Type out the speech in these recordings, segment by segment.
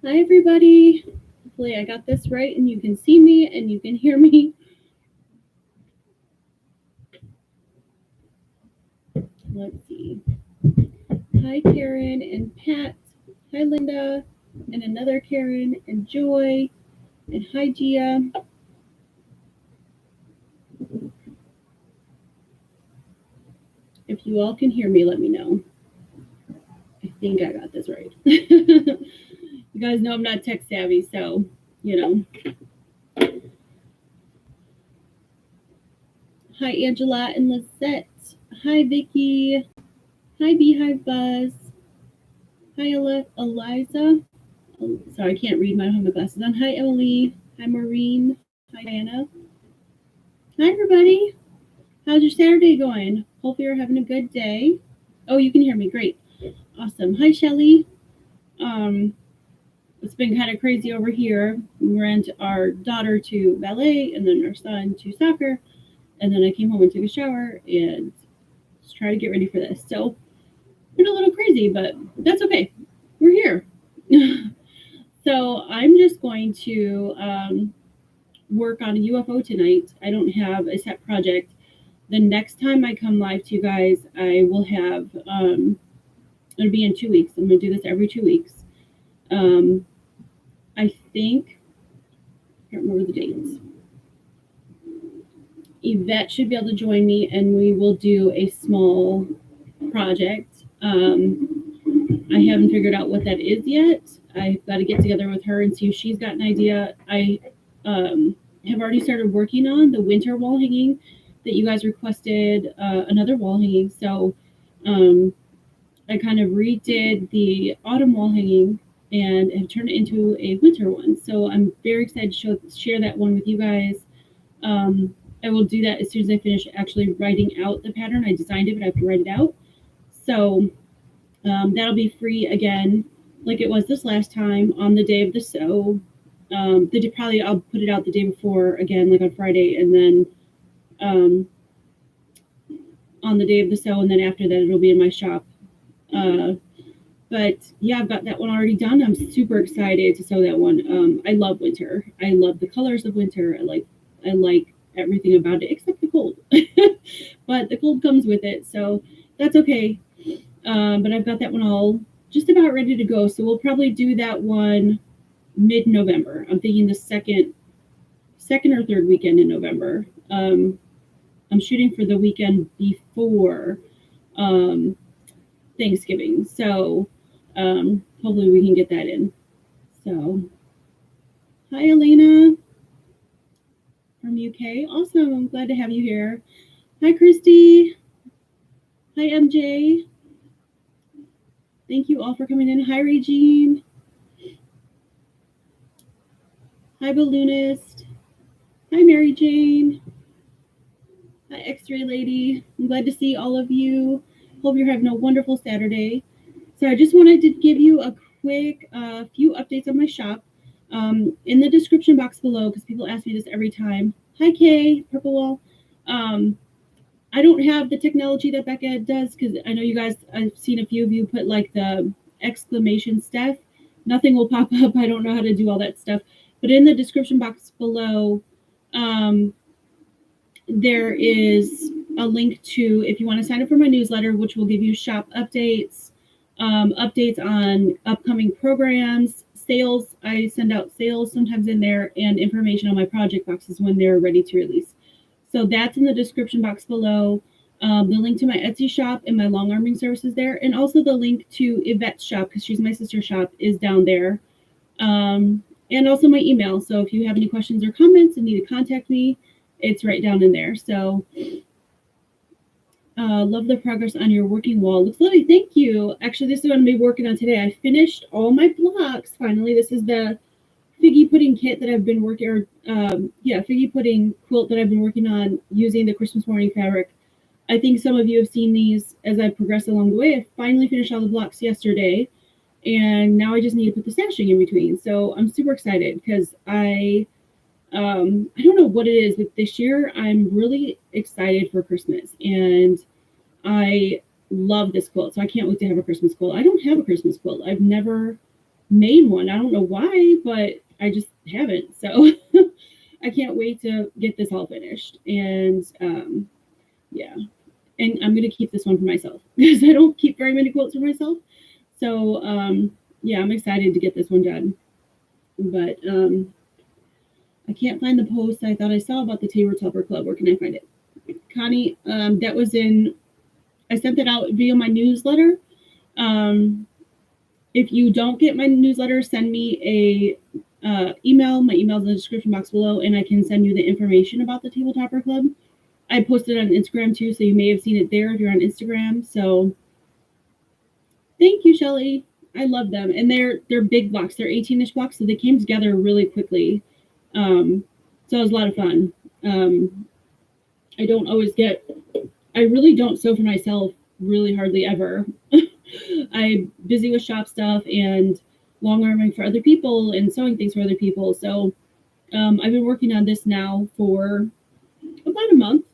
Hi, everybody. Hopefully, I got this right and you can see me and you can hear me. Let's see. Hi, Karen and Pat. Hi, Linda. And another Karen and Joy. And hi, Gia. If you all can hear me, let me know. I think I got this right. You guys know I'm not tech savvy, so, you know. Hi, Angela and Lisette. Hi, Vicky. Hi, Beehive Buzz. Hi, Eliza. Oh, sorry, I can't read. I don't have my glasses on. Hi, Emily. Hi, Maureen. Hi, Diana. Hi, everybody. How's your Saturday going? Hope you're having a good day. Oh, you can hear me. Great. Awesome. Hi, Shelly. Um, it's been kind of crazy over here. We ran our daughter to ballet and then our son to soccer. And then I came home and took a shower and just try to get ready for this. So, been a little crazy, but that's okay. We're here. So, I'm just going to work on a UFO tonight. I don't have a set project. The next time I come live to you guys, I will have, it'll be in 2 weeks. I'm going to do this every 2 weeks. Um, I think, I can't remember the dates. Yvette should be able to join me and we will do a small project. I haven't figured out what that is yet. I've got to get together with her and see if she's got an idea. I have already started working on the winter wall hanging that you guys requested, another wall hanging. So um, I kind of redid the autumn wall hanging and have turned it into a winter one. So I'm very excited to share that one with you guys. Um, I will do that as soon as I finish actually writing out the pattern. I designed it, but I have to write it out. So that'll be free again, like it was this last time on the day of the sew. Probably I'll put it out the day before again, like on Friday, and then um, on the day of the sew, and then after that it'll be in my shop. Uh, but yeah, I've got that one already done. I'm super excited to sew that one. I love winter. I love the colors of winter. I like everything about it except the cold. But the cold comes with it, so that's okay. But I've got that one all just about ready to go. So we'll probably do that one mid-November. I'm thinking the second or third weekend in November. I'm shooting for the weekend before um, Thanksgiving, so hopefully we can get that in. So, hi Elena from UK. Awesome. I'm glad to have you here. Hi Christy. Hi MJ. Thank you all for coming in. Hi Regine. Hi Balloonist. Hi Mary Jane. Hi X-Ray Lady. I'm glad to see all of you. Hope you're having a wonderful Saturday. So I just wanted to give you a quick few updates on my shop. In the description box below, because people ask me this every time. Hi Kay, Purple Wall. Um, I don't have the technology that Becca does because I know you guys. I've seen a few of you put like the exclamation Steph. Nothing will pop up. I don't know how to do all that stuff. But in the description box below, um, there is a link to if you want to sign up for my newsletter, which will give you shop updates, updates on upcoming programs, sales. I send out sales sometimes in there, and information on my project boxes when they're ready to release. So that's in the description box below. The link to my Etsy shop and my long arming services there, and also the link to Yvette's shop because she's my sister's shop is down there, and also my email. So if you have any questions or comments and need to contact me, it's right down in there. So love the progress on your working wall. Looks lovely. Thank you. Actually, this is what I'm going to be working on today. I finished all my blocks finally. This is the figgy pudding kit that I've been working, or figgy pudding quilt that I've been working on using the Christmas morning fabric. I think some of you have seen these as I progress along the way. I finally finished all the blocks yesterday, and now I just need to put the sashing in between. So I'm super excited because I don't know what it is, but this year I'm really excited for Christmas, and I love this quilt. So I can't wait to have a Christmas quilt. I don't have a Christmas quilt. I've never made one. I don't know why, but I just haven't. So I can't wait to get this all finished. And yeah, and I'm gonna keep this one for myself because I don't keep very many quilts for myself. So yeah, I'm excited to get this one done. But I can't find the post I thought I saw about the Tabor Tupper Club. Where can I find it? Connie, that was in, I sent it out via my newsletter. If you don't get my newsletter, send me a email. My email's in the description box below, and I can send you the information about the Table Topper Club. I posted it on Instagram too, so you may have seen it there if you're on Instagram. So thank you, Shelly. I love them, and they're big blocks. They're 18-inch blocks, so they came together really quickly. So it was a lot of fun. I don't always get. I really don't sew for myself. Really, hardly ever. I'm busy with shop stuff and long arming for other people and sewing things for other people. So I've been working on this now for about a month.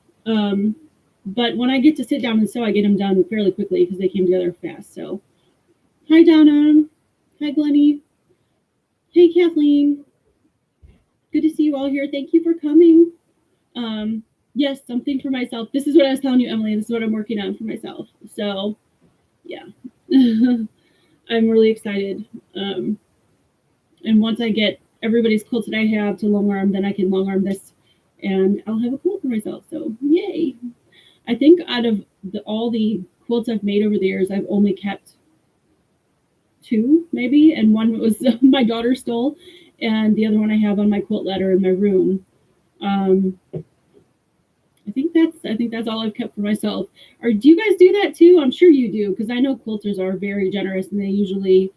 But when I get to sit down and sew, I get them done fairly quickly because they came together fast. So hi, Donna. Hi, Glennie. Hey, Kathleen. Good to see you all here. Thank you for coming. Yes, something for myself. This is what I was telling you, Emily. This is what I'm working on for myself. So yeah. I'm really excited. And once I get everybody's quilts that I have to long arm, then I can long arm this and I'll have a quilt for myself. So yay. I think out of all the quilts I've made over the years, I've only kept 2 maybe. And one was my daughter stole and the other one I have on my quilt ladder in my room. I think that's all I've kept for myself. Or do you guys do that too? I'm sure you do, because I know quilters are very generous and they usually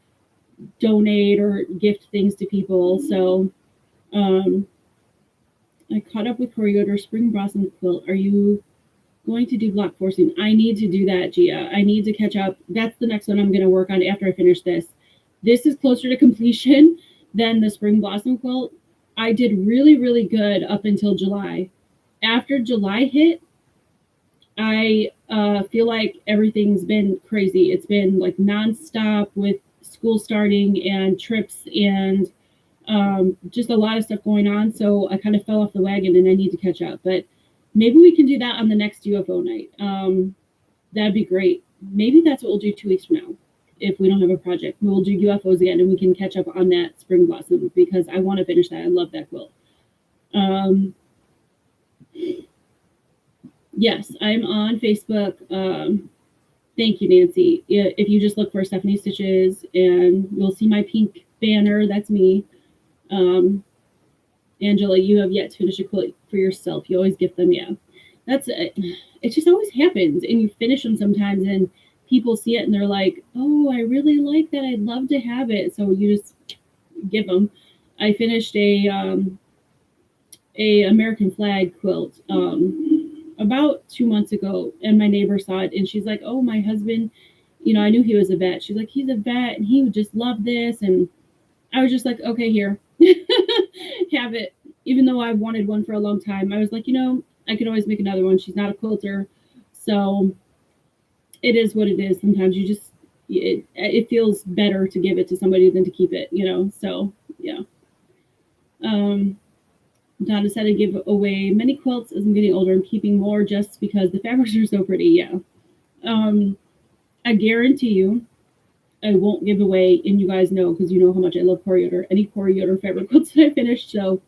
donate or gift things to people. So I caught up with Coriotor Spring Blossom Quilt. Are you going to do block forcing? I need to do that, Gia. I need to catch up. That's the next one I'm going to work on after I finish this. This is closer to completion than the Spring Blossom Quilt. I did really, really good up until July. After July hit, I feel like everything's been crazy. It's been like nonstop with school starting and trips and just a lot of stuff going on. So I kind of fell off the wagon and I need to catch up. But maybe we can do that on the next UFO night. That'd be great. Maybe that's what we'll do 2 weeks from now. If we don't have a project, we'll do UFOs again and we can catch up on that Spring Blossom because I want to finish that. I love that quilt. Yes, I'm on Facebook. Thank you, Nancy. If you just look for Stephanie Stitches and you'll see my pink banner, that's me. Angela, you have yet to finish a quilt for yourself. You always gift them. Yeah, that's it. It just always happens, and you finish them sometimes, and people see it and they're like, "Oh, I really like that. I'd love to have it." So you just give them. I finished a American flag quilt about 2 months ago, and my neighbor saw it, and she's like, "Oh, my husband, you know, I knew he was a vet." She's like, "He's a vet, and he would just love this." And I was just like, "Okay, here, have it." Even though I wanted one for a long time, I was like, you know, I could always make another one. She's not a quilter, so it is what it is. Sometimes you just it feels better to give it to somebody than to keep it, you know. So yeah. Donna said I give away many quilts as I'm getting older. I'm keeping more just because the fabrics are so pretty. Yeah. I guarantee you, I won't give away, and you guys know because you know how much I love Coriotor. Any Coriotor fabric quilts that I finished. So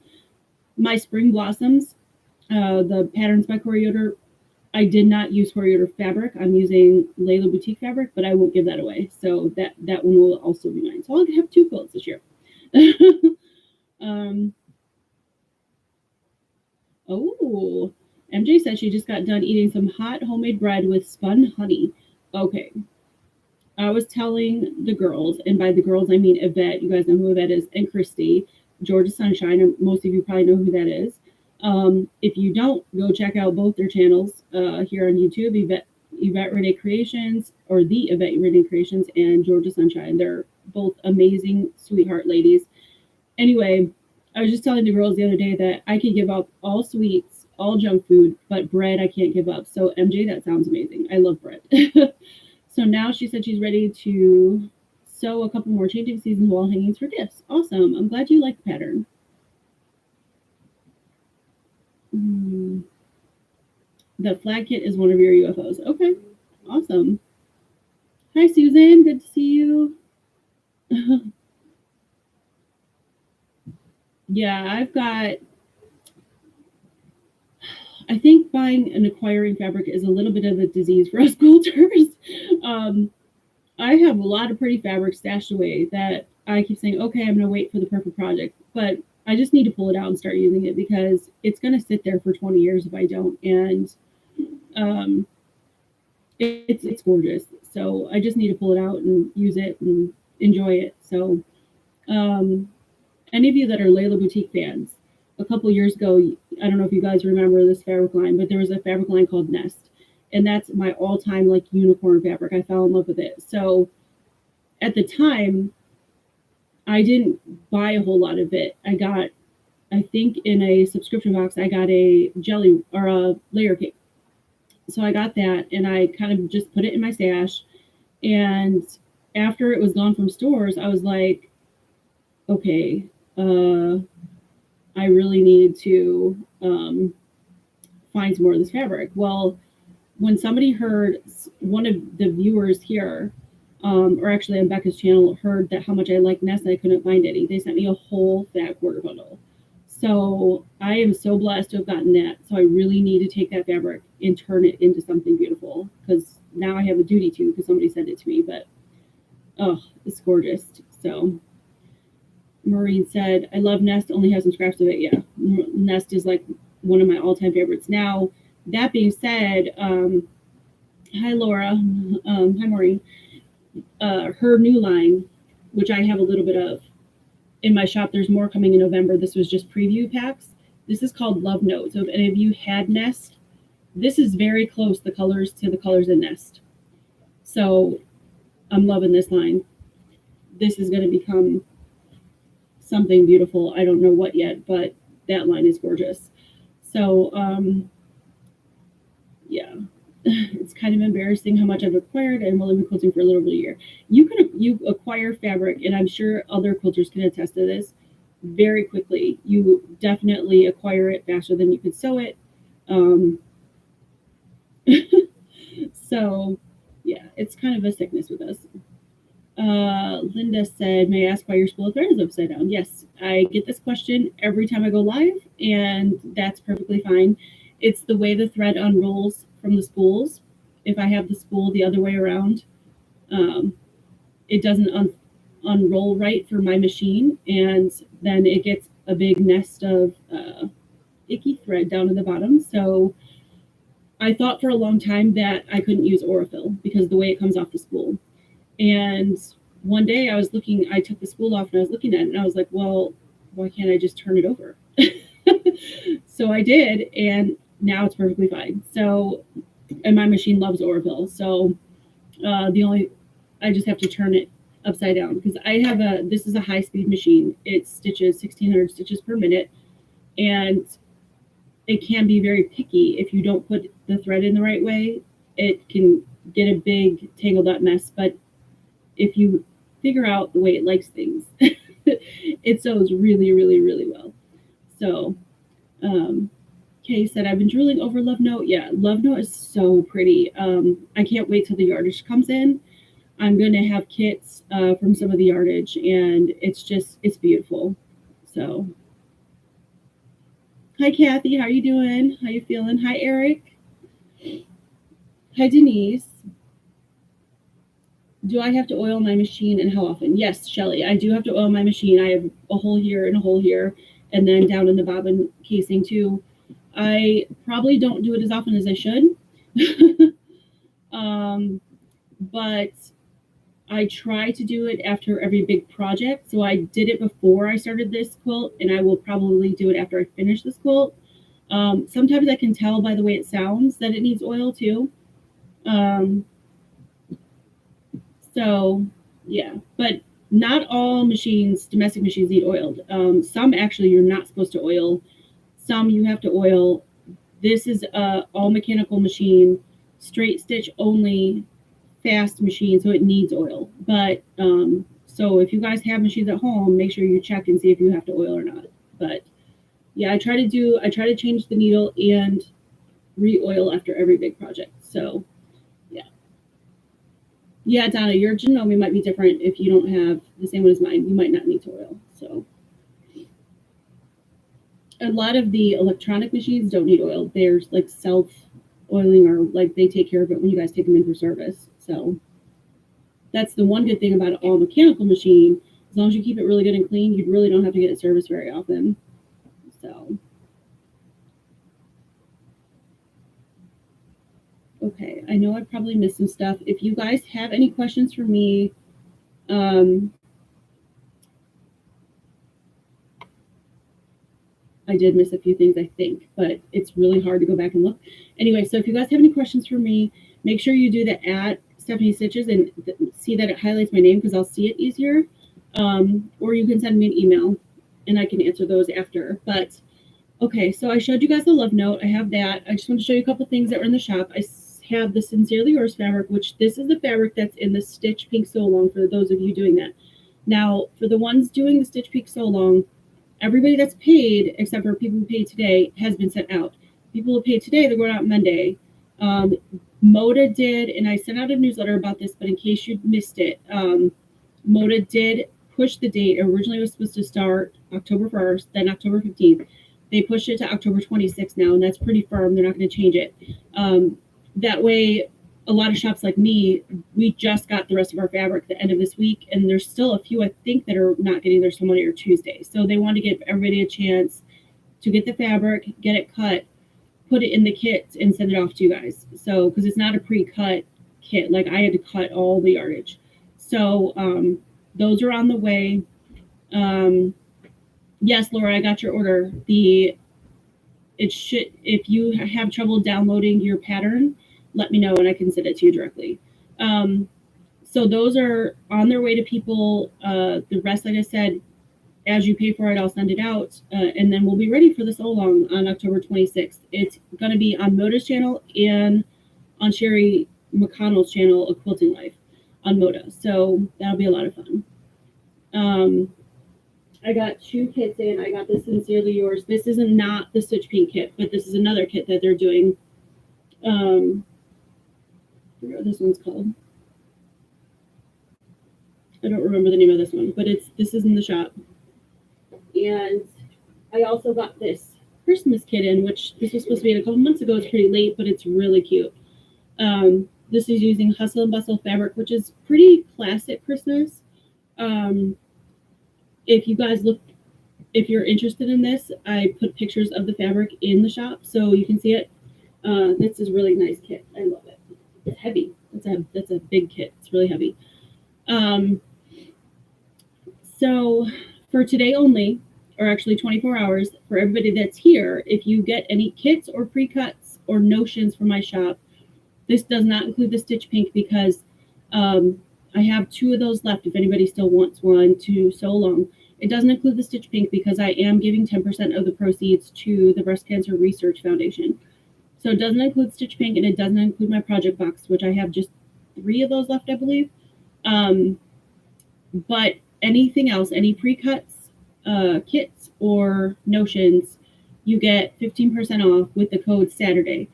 my Spring Blossoms, the patterns by Coriotor, I did not use Coriotor fabric. I'm using Layla Boutique fabric, but I won't give that away. So that one will also be mine. So I'll have 2 quilts this year. Oh, MJ said she just got done eating some hot homemade bread with spun honey. Okay. I was telling the girls, and by the girls I mean Yvette, you guys know who Yvette is, and Christy, Georgia Sunshine, and most of you probably know who that is. If you don't, go check out both their channels here on YouTube, Yvette Renee Creations, or the Yvette Renee Creations, and Georgia Sunshine. They're both amazing, sweetheart ladies. Anyway, I was just telling the girls the other day that I can give up all sweets, all junk food, but bread I can't give up. So MJ, that sounds amazing. I love bread. So now she said she's ready to sew a couple more changing seasons wall hangings for gifts. Awesome. I'm glad you like the pattern. The flag kit is one of your UFOs. Okay. Awesome. Hi, Susan. Good to see you. Yeah, I think buying and acquiring fabric is a little bit of a disease for us quilters. um, I have a lot of pretty fabric stashed away that I keep saying, okay, I'm going to wait for the perfect project. But I just need to pull it out and start using it because it's going to sit there for 20 years if I don't. And um, it's gorgeous. So I just need to pull it out and use it and enjoy it. So um, any of you that are Layla Boutique fans, a couple years ago, I don't know if you guys remember this fabric line, but there was a fabric line called Nest. And that's my all-time like unicorn fabric. I fell in love with it. So at the time, I didn't buy a whole lot of it. I think in a subscription box, I got a jelly or a layer cake. So I got that and I kind of just put it in my stash. And after it was gone from stores, I was like, okay, I really need to find some more of this fabric. Well, when somebody heard, one of the viewers here, or actually on Becca's channel, heard that how much I like Nest, I couldn't find any. They sent me a whole fat quarter bundle. So I am so blessed to have gotten that. So I really need to take that fabric and turn it into something beautiful because now I have a duty to because somebody sent it to me. But oh, it's gorgeous. So Maureen said, I love Nest, only have some scraps of it. Yeah, Nest is like one of my all-time favorites. Now, that being said, hi Laura, hi Maureen. Her new line, which I have a little bit of in my shop, there's more coming in November. This was just preview packs. This is called Love Note. So if any of you had Nest, this is very close, the colors to the colors in Nest. So I'm loving this line. This is going to become something beautiful. I don't know what yet, but that line is gorgeous. So yeah, it's kind of embarrassing how much I've acquired. I'm only been quilting for a little bit of a year. You acquire fabric, and I'm sure other quilters can attest to this, very quickly. You definitely acquire it faster than you could sew it. So yeah, it's kind of a sickness with us. Linda said, may I ask why your spool of thread is upside down? Yes, I get this question every time I go live, and that's perfectly fine. It's the way the thread unrolls from the spools. If I have the spool the other way around, it doesn't unroll right for my machine, and then it gets a big nest of icky thread down at the bottom. So I thought for a long time that I couldn't use Aurifil because of the way it comes off the spool. And one day I took the spool off and I was looking at it and I was like, well, why can't I just turn it over? So I did, and now it's perfectly fine. So, and my machine loves Orville. So I just have to turn it upside down because this is a high speed machine. It stitches 1600 stitches per minute, and it can be very picky if you don't put the thread in the right way. It can get a big tangled up mess, but if you figure out the way it likes things, it sews really, really, really well. So, Kay said, I've been drooling over Love Note. Yeah, Love Note is so pretty. I can't wait till the yardage comes in. I'm going to have kits from some of the yardage, and it's beautiful. So, hi, Kathy. How are you doing? How you feeling? Hi, Eric. Hi, Denise. Do I have to oil my machine and how often? Yes, Shelly, I do have to oil my machine. I have a hole here and a hole here, and then down in the bobbin casing too. I probably don't do it as often as I should. But I try to do it after every big project. So I did it before I started this quilt, and I will probably do it after I finish this quilt. Sometimes I can tell by the way it sounds that it needs oil too. So yeah, but not all domestic machines need oiled. Some actually you're not supposed to oil. Some you have to oil. This is a all mechanical machine, straight stitch only fast machine, so it needs oil. But so if you guys have machines at home, make sure you check and see if you have to oil or not. But yeah, I try to change the needle and re-oil after every big project. So yeah, Donna, your genome might be different if you don't have the same one as mine. You might not need to oil. So a lot of the electronic machines don't need oil. They're like self-oiling, or like they take care of it when you guys take them in for service. So that's the one good thing about an all mechanical machine. As long as you keep it really good and clean, you really don't have to get it serviced very often. So okay, I know I probably missed some stuff. If you guys have any questions for me, I did miss a few things, I think, but it's really hard to go back and look. Anyway, so if you guys have any questions for me, make sure you do the @Stephanie Stitches and see that it highlights my name because I'll see it easier. Or you can send me an email and I can answer those after. But okay, so I showed you guys the love note. I have that. I just want to show you a couple things that were in the shop. I have the Sincerely Yours fabric, which this is the fabric that's in the Stitch Pink Sew Along for those of you doing that. Now, for the ones doing the Stitch Pink Sew Along, everybody that's paid, except for people who paid today, has been sent out. People who paid today, they're going out Monday. Moda did, and I sent out a newsletter about this, but in case you missed it, Moda did push the date. Originally, it was supposed to start October 1st, then October 15th. They pushed it to October 26th now, and that's pretty firm. They're not going to change it. That way, a lot of shops like me, we just got the rest of our fabric at the end of this week, and there's still a few, I think, that are not getting theirs till Monday or Tuesday. So they want to give everybody a chance to get the fabric, get it cut, put it in the kit, and send it off to you guys. So, because it's not a pre-cut kit, like I had to cut all the yardage. So those are on the way. Yes, Laura, I got your order. It should, if you have trouble downloading your pattern, let me know and I can send it to you directly. So those are on their way to people. The rest, like I said, as you pay for it, I'll send it out, and then we'll be ready for the sew along on October 26th. It's going to be on Moda's channel and on Sherry McConnell's channel of Quilting Life on Moda. So that'll be a lot of fun. I got 2 kits in. I got the Sincerely Yours. This is not the Stitch Pink kit, but this is another kit that they're doing. I forget what this one's called. I don't remember the name of this one, but this is in the shop. And I also got this Christmas kit in, which this was supposed to be in a couple months ago. It's pretty late, but it's really cute. This is using Hustle and Bustle fabric, which is pretty classic Christmas. If you guys look, if you're interested in this, I put pictures of the fabric in the shop so you can see it. This is a really nice kit. I love it. It's heavy. That's a big kit. It's really heavy. So for today only, or actually 24 hours, for everybody that's here, if you get any kits or pre-cuts or notions from my shop, this does not include the Stitch Pink because I have 2 of those left if anybody still wants one to sew along. It doesn't include the Stitch Pink because I am giving 10% of the proceeds to the Breast Cancer Research Foundation. So it doesn't include Stitch Pink, and it doesn't include my project box, which I have just 3 of those left, I believe. But anything else, any pre-cuts, kits, or notions, you get 15% off with the code Saturday.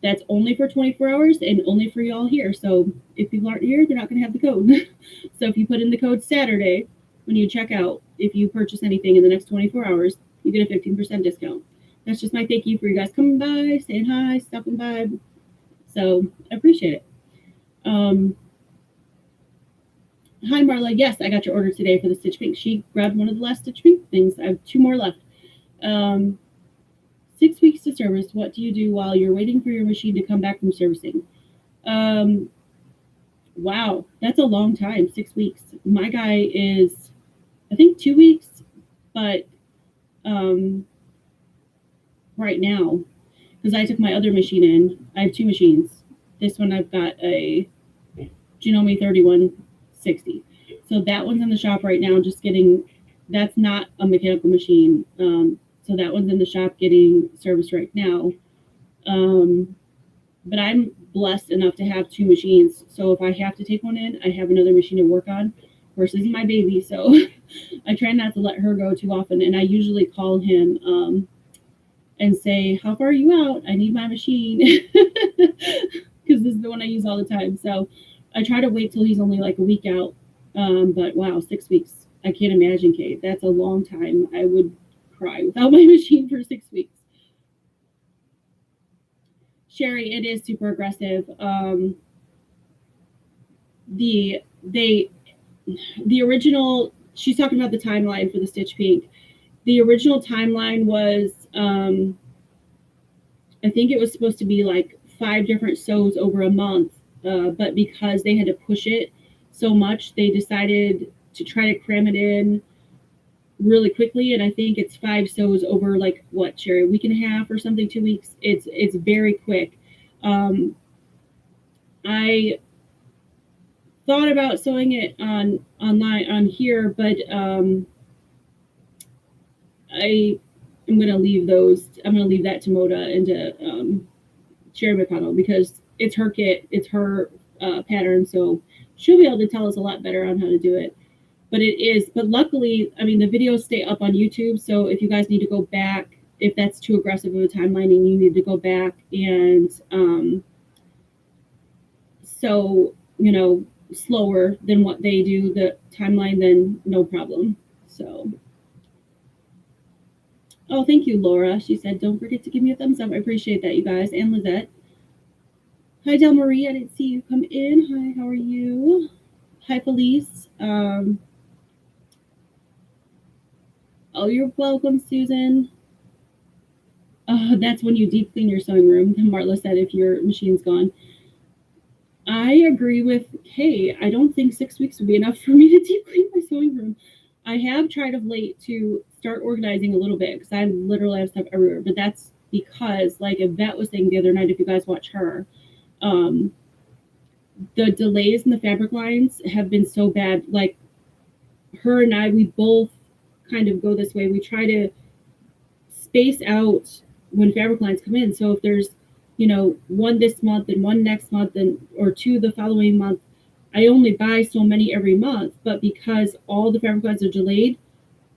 That's only for 24 hours and only for y'all here. So if people aren't here, they're not going to have the code. So if you put in the code Saturday when you check out, if you purchase anything in the next 24 hours, you get a 15% discount. That's just my thank you for you guys coming by, saying hi, stopping by. So I appreciate it. Hi, Marla. Yes, I got your order today for the Stitch Pink. She grabbed one of the last Stitch Pink things. I have 2 more left. 6 weeks to service. What do you do while you're waiting for your machine to come back from servicing? Wow, that's a long time, 6 weeks. My guy is, I think, 2 weeks, but right now, because I took my other machine in, I have 2 machines. This one I've got a Janome 3160. So that one's in the shop right now, just getting, that's not a mechanical machine. So that one's in the shop getting serviced right now. but I'm blessed enough to have 2 machines. So if I have to take one in, I have another machine to work on. Of course, this is my baby, so I try not to let her go too often. And I usually call him and say, "How far are you out? I need my machine," because this is the one I use all the time. So I try to wait till he's only like a week out. But wow, 6 weeks. I can't imagine, Kate. That's a long time. I would cry without my machine for 6 weeks. Sherry, it is super aggressive. The they the original, she's talking about the timeline for the Stitch Pink. The original timeline was I think it was supposed to be like 5 different sews over a month, but because they had to push it so much, they decided to try to cram it in really quickly. And I think it's 5 sews over like what, Sherry, a week and a half or something, 2 weeks. It's very quick. I thought about sewing it online on here, but I am going to leave those. I'm going to leave that to Moda and to Sherry McConnell because it's her kit, it's her pattern, so she'll be able to tell us a lot better on how to do it. But it is, but luckily, I mean, the videos stay up on YouTube, so if you guys need to go back, if that's too aggressive of a timeline and you need to go back and so, you know, slower than what they do, the timeline, then no problem. So, oh, thank you, Laura. She said, don't forget to give me a thumbs up. I appreciate that, you guys. And Lizette. Hi, Del Marie. I didn't see you come in. Hi, how are you? Hi, Felice. Oh, you're welcome, Susan. That's when you deep clean your sewing room, Marla said, if your machine's gone. I agree with Kay. I don't think 6 weeks would be enough for me to deep clean my sewing room. I have tried of late to start organizing a little bit because I literally have stuff everywhere. But that's because, like Yvette was saying the other night, if you guys watch her, the delays in the fabric lines have been so bad. Like her and I, we both kind of go this way. We try to space out when fabric lines come in. So if there's, you know, one this month and one next month and or 2 the following month, I only buy so many every month. But because all the fabric lines are delayed,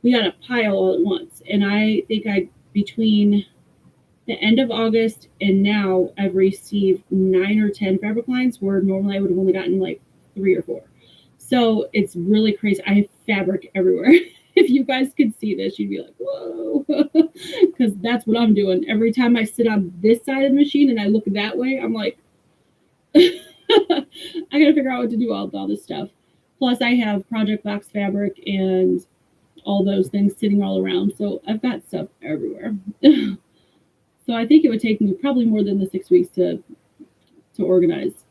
we got a pile all at once. And I think between the end of August and now, I've received 9 or 10 fabric lines where normally I would have only gotten like 3 or 4. So it's really crazy. I have fabric everywhere. If you guys could see this, you'd be like, whoa, because that's what I'm doing. Every time I sit on this side of the machine and I look that way, I'm like, I got to figure out what to do with all this stuff. Plus, I have project box fabric and all those things sitting all around. So I've got stuff everywhere. So I think it would take me probably more than the 6 weeks to organize.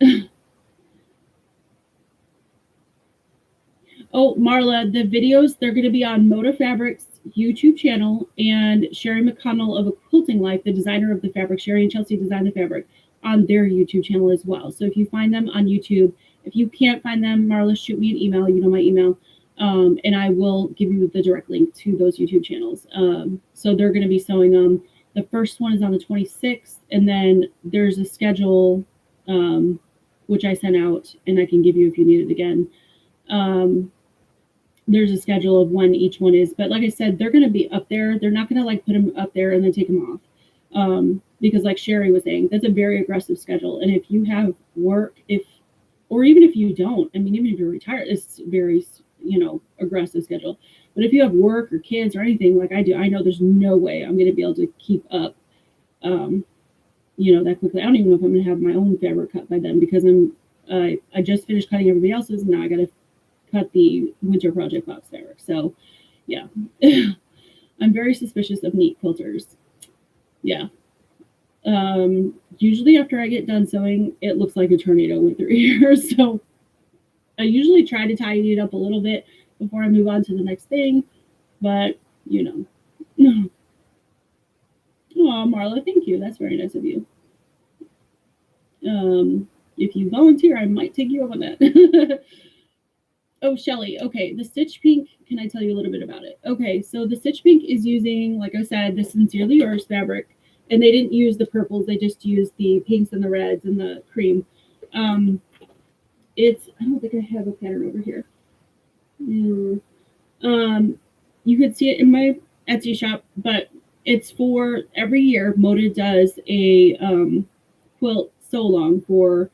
Oh, Marla, the videos, they're going to be on Moda Fabrics YouTube channel and Sherry McConnell of A Quilting Life, the designer of the fabric. Sherry and Chelsea designed the fabric on their YouTube channel as well. So if you find them on YouTube, if you can't find them, Marla, shoot me an email. You know my email. And I will give you the direct link to those YouTube channels. So they're going to be sewing them. The first one is on the 26th, and then there's a schedule, which I sent out, and I can give you if you need it again. There's a schedule of when each one is, but like I said, they're going to be up there. They're not going to like put them up there and then take them off. Because like Sherry was saying, that's a very aggressive schedule. And if you have work, or even if you don't, I mean, even if you're retired, it's very, aggressive schedule. But if you have work or kids or anything like I do, I know there's no way I'm going to be able to keep up, that quickly. I don't even know if I'm going to have my own fabric cut by then because I just finished cutting everybody else's and now I got to cut the winter project box fabric. So yeah, I'm very suspicious of neat quilters. Yeah. Usually after I get done sewing, it looks like a tornado went through here. So I usually try to tidy it up a little bit before I move on to the next thing, but Oh, Marla, thank you. That's very nice of you. If you volunteer, I might take you up on that. Oh, Shelly. Okay, the Stitch Pink, can I tell you a little bit about it? Okay, so the Stitch Pink is using, like I said, the Sincerely Yours fabric. and they didn't use the purples. They just used the pinks and the reds and the cream. It's, I don't think I have a pattern over here. Yeah. You could see it in my Etsy shop, but it's for every year. Moda does a quilt sew along for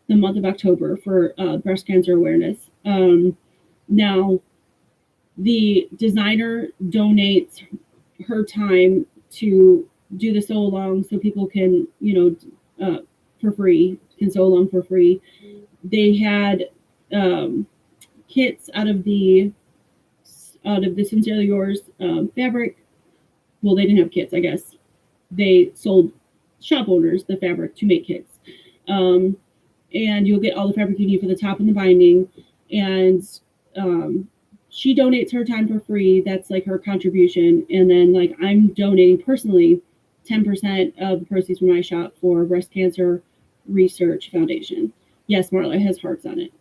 the month of October for breast cancer awareness. Now, the designer donates her time to do the sew along so people can, for free, can sew along for free. They had kits out of the Sincerely Yours fabric. Well, they didn't have kits, I guess. They sold shop owners the fabric to make kits. And you'll get all the fabric you need for the top and the binding. And she donates her time for free. That's like her contribution. And then like I'm donating personally 10% of the proceeds from my shop for Breast Cancer Research Foundation. Yes, Marla, it has hearts on it.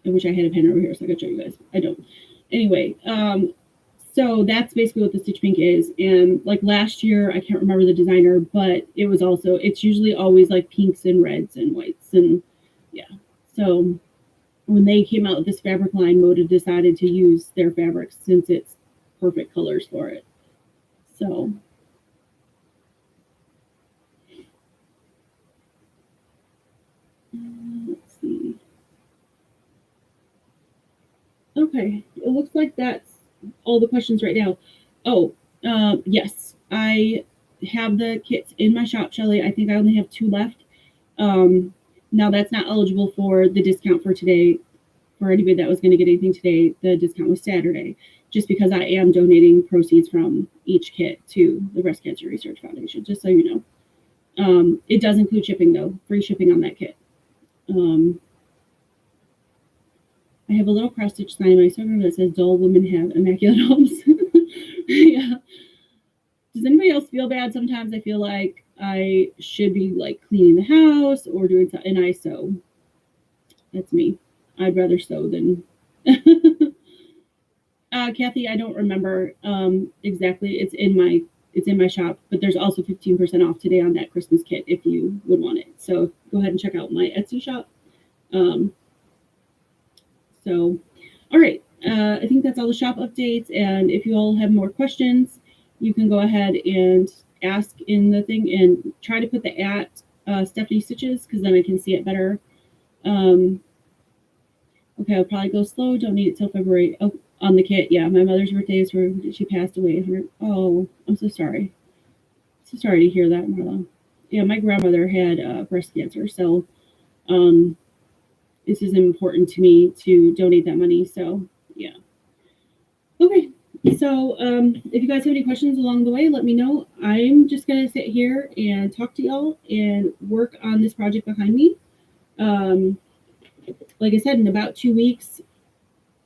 I wish I had a pen over here so I could show you guys. I don't. Anyway, so that's basically what the Stitch Pink is. And like last year, I can't remember the designer, but it was also, it's usually always like pinks and reds and whites. And yeah, so when they came out with this fabric line, Moda decided to use their fabrics since it's perfect colors for it. So let's see. Okay, it looks like that's all the questions right now. Oh, yes, I have the kits in my shop, Shelly. I think I only have 2 left. Now that's not eligible for the discount for today. For anybody that was going to get anything today, the discount was Saturday, just because I am donating proceeds from each kit to the Breast Cancer Research Foundation, just so you know. It does include shipping, though, free shipping on that kit. I have a little cross stitch sign in my Instagram that says dull women have immaculate homes. Yeah. Does anybody else feel bad? Sometimes I feel like I should be like cleaning the house or doing something, and I sew. That's me. I'd rather sew than. Kathy, I don't remember exactly. It's in my shop, but there's also 15% off today on that Christmas kit if you would want it. So go ahead and check out my Etsy shop. So, all right. I think that's all the shop updates. And if you all have more questions, you can go ahead and ask in the thing and try to put the at Stephanie Stitches because then I can see it better. Okay, I'll probably go slow. Don't need it till February. Oh, on the kit. Yeah, my mother's birthday is where she passed away. Oh, I'm so sorry. So sorry to hear that, Marla. Yeah, my grandmother had breast cancer. So this is important to me to donate that money. So, yeah. Okay. So if you guys have any questions along the way, let me know. I'm just going to sit here and talk to y'all and work on this project behind me. Like I said, in about 2 weeks,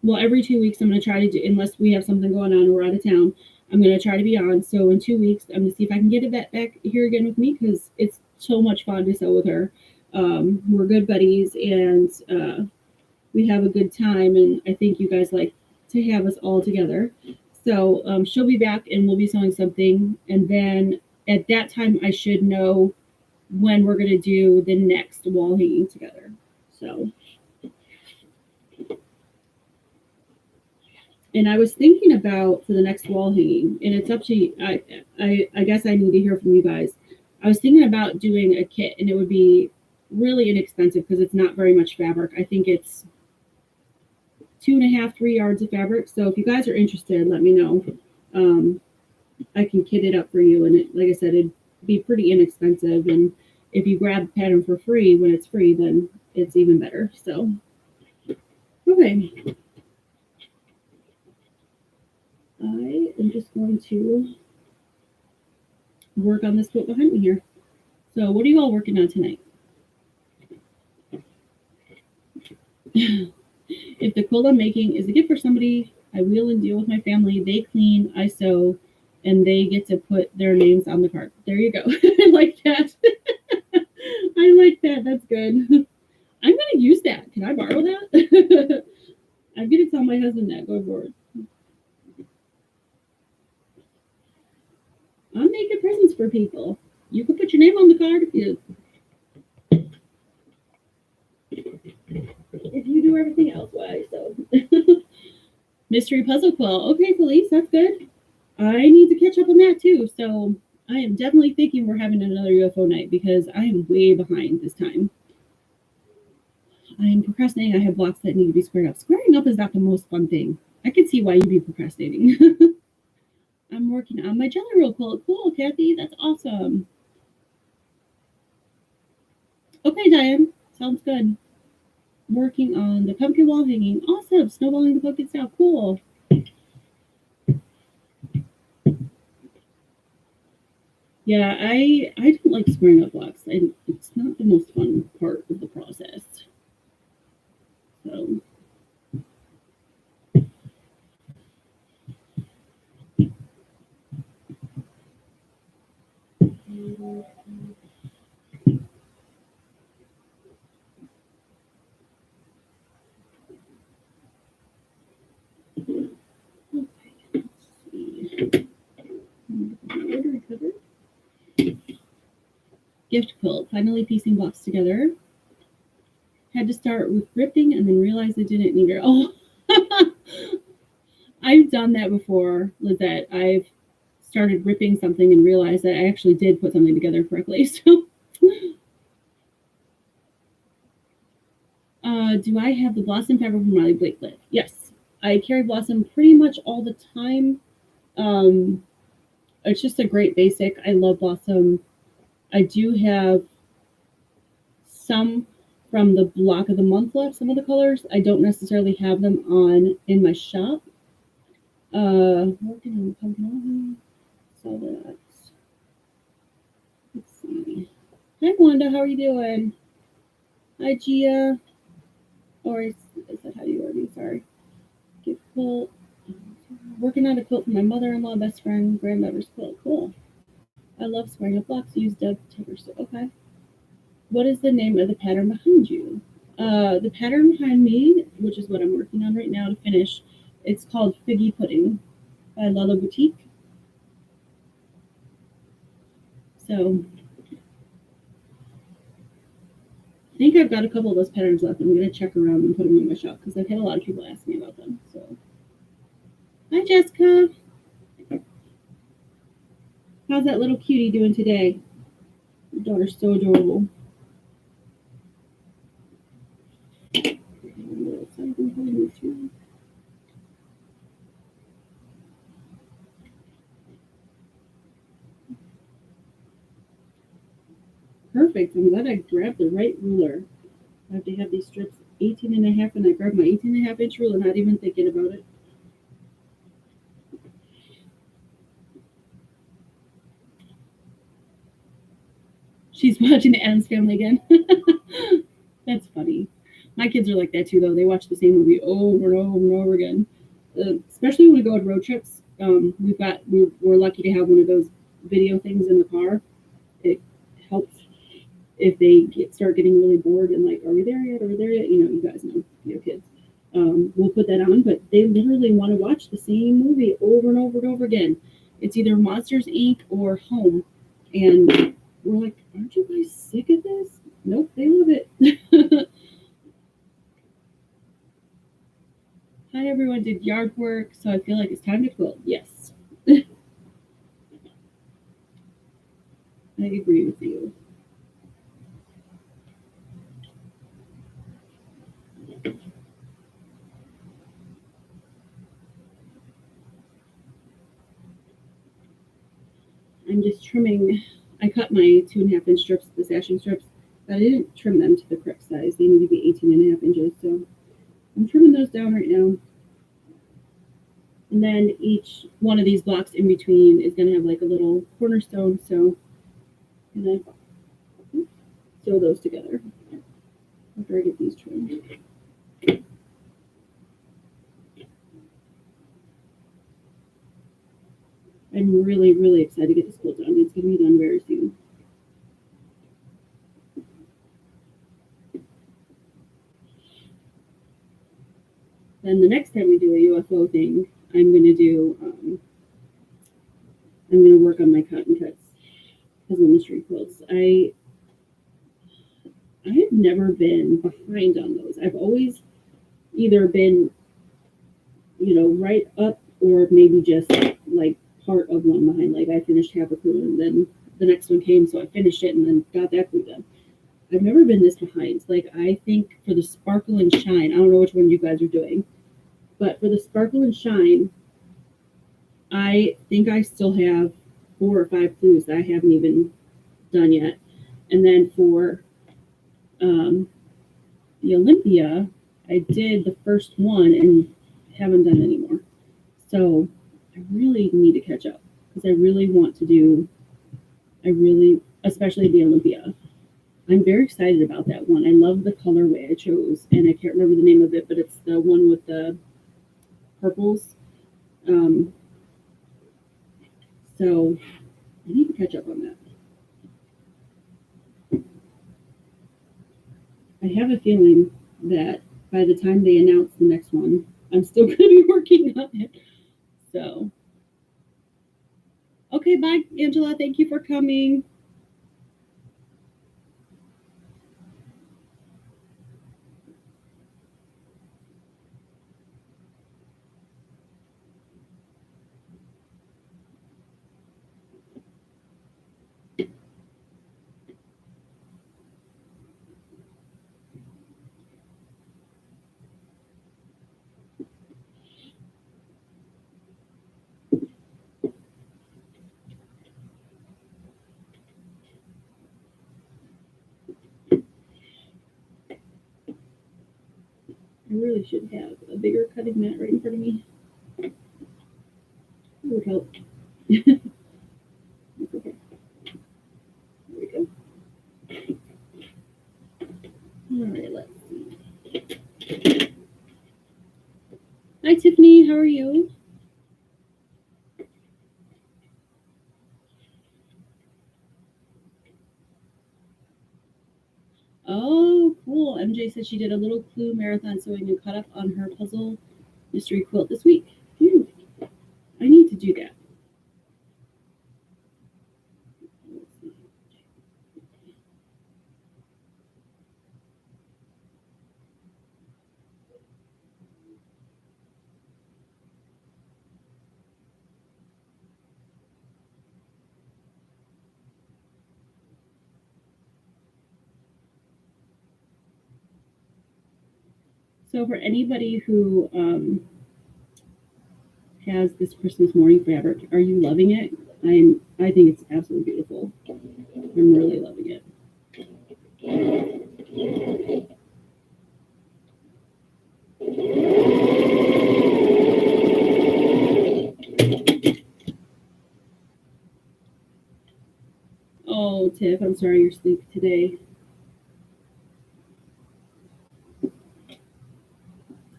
well, every 2 weeks, I'm going to try to do, unless we have something going on or we're out of town, I'm going to try to be on. So in 2 weeks, I'm going to see if I can get Yvette back here again with me because it's so much fun to sew with her. We're good buddies and we have a good time. And I think you guys like to have us all together. So she'll be back and we'll be sewing something. And then at that time, I should know when we're going to do the next wall hanging together. So. And I was thinking about for the next wall hanging, and it's up to you. I guess I need to hear from you guys. I was thinking about doing a kit, and it would be really inexpensive because it's not very much fabric. I think it's 2.5, 3 yards of fabric. So if you guys are interested, let me know. I can kit it up for you, and like I said, it'd be pretty inexpensive. And if you grab the pattern for free when it's free, then it's even better. So, okay. I am just going to work on this quilt behind me here. So what are you all working on tonight? If the quilt I'm making is a gift for somebody, I wheel and deal with my family. They clean, I sew, and they get to put their names on the card. There you go. I like that. I like that. That's good. I'm going to use that. Can I borrow that? I'm going to tell my husband that going forward. I'm making presents for people. You can put your name on the card if you do everything else wise. So mystery puzzle quilt. Okay, Felice, that's good. I need to catch up on that too. So I am definitely thinking we're having another UFO night because I am way behind this time. I am procrastinating. I have blocks that need to be squared up. Squaring up is not the most fun thing. I can see why you'd be procrastinating. I'm working on my jelly roll quilt. Cool, Kathy. That's awesome. Okay, Diane. Sounds good. Working on the pumpkin wall hanging. Awesome. Snowballing the pumpkin now. Cool. Yeah, I don't like squaring up blocks. It's not the most fun part of the process. So gift quilt. Finally piecing blocks together. Had to start with ripping and then realized I didn't need it. Oh, I've done that before, Lizette. I've started ripping something and realized that I actually did put something together correctly. So, do I have the Blossom fabric from Riley Blakelet? Yes. I carry Blossom pretty much all the time. Um, it's just a great basic. I love Blossom. I do have some from the block of the month left, some of the colors. I don't necessarily have them on in my shop. Working on the pumpkin. So that. Let's see. Hi, Wanda. How are you doing? Hi, Gia. Or is that how you word me? Sorry. Gift quilt. Working on a quilt for my mother-in-law, best friend, grandmother's quilt. Cool. I love squaring up blocks. Use Deb Tigger. Okay. What is the name of the pattern behind you? The pattern behind me, which is what I'm working on right now to finish, it's called Figgy Pudding by Lala Boutique. So I think I've got a couple of those patterns left. I'm going to check around and put them in my shop because I've had a lot of people ask me about them. So, hi, Jessica. How's that little cutie doing today? Your daughter's so adorable. Perfect. I'm glad I grabbed the right ruler. I have to have these strips 18 and a half, and I grabbed my 18 and a half inch ruler, not even thinking about it. She's watching the Addams Family again. That's funny. My kids are like that too, though. They watch the same movie over and over and over again. Especially when we go on road trips. We're lucky to have one of those video things in the car. It helps if they start getting really bored and like, are we there yet? Are we there yet? You know, you guys know your kids. We'll put that on, but they literally want to watch the same movie over and over and over again. It's either Monsters Inc. or Home, and we're like, aren't you guys sick of this? Nope, they love it. Hi, everyone. Did yard work, so I feel like it's time to quilt. Yes. I agree with you. I'm just trimming. I cut my 2.5 inch strips, the sashing strips, but I didn't trim them to the correct size. They need to be 18.5 inches, so I'm trimming those down right now. And then each one of these blocks in between is going to have like a little cornerstone, so and then sew those together after I get these trimmed. I'm really, really excited to get this quilt done. It's going to be done very soon. Then the next time we do a UFO thing, I'm I'm going to work on my cotton cuts as a mystery quilts. I have never been behind on those. I've always either been, right up or maybe just like part of one behind. Like I finished half a clue and then the next one came, so I finished it and then got that clue done. I've never been this behind. Like I think for the sparkle and shine, I don't know which one you guys are doing, but for the sparkle and shine, I think I still have 4 or 5 clues that I haven't even done yet. And then for the Olympia, I did the first one and haven't done any more. So I really need to catch up because I really want to do, especially the Olympia. I'm very excited about that one. I love the colorway I chose, and I can't remember the name of it, but it's the one with the purples. So I need to catch up on that. I have a feeling that by the time they announce the next one, I'm still going to be working on it. So, okay, bye, Angela. Thank you for coming. I really should have a bigger cutting mat right in front of me. It would help. Okay. There we go. All right, let's see. Hi, Tiffany. How are you? Oh, cool. MJ said she did a little clue marathon sewing and caught up on her puzzle mystery quilt this week. Phew. I need to do that. So for anybody who has this Christmas morning fabric, are you loving it? I think it's absolutely beautiful. I'm really loving it. Oh, Tiff, I'm sorry you're asleep today.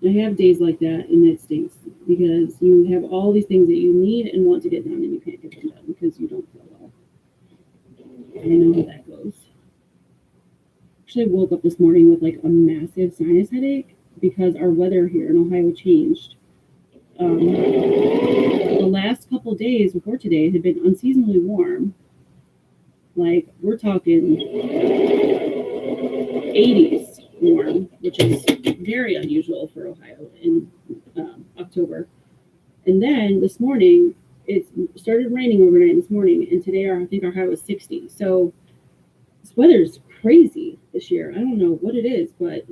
I have days like that, and it stinks because you have all these things that you need and want to get done, and you can't get them done because you don't feel well. I know how that goes. Actually, I woke up this morning with like a massive sinus headache because our weather here in Ohio changed. The last couple days before today had been unseasonably warm. Like we're talking 80s warm, which is very unusual for Ohio in October. And then this morning, it started raining overnight this morning, and today I think our high was 60. So this weather is crazy this year. I don't know what it is, but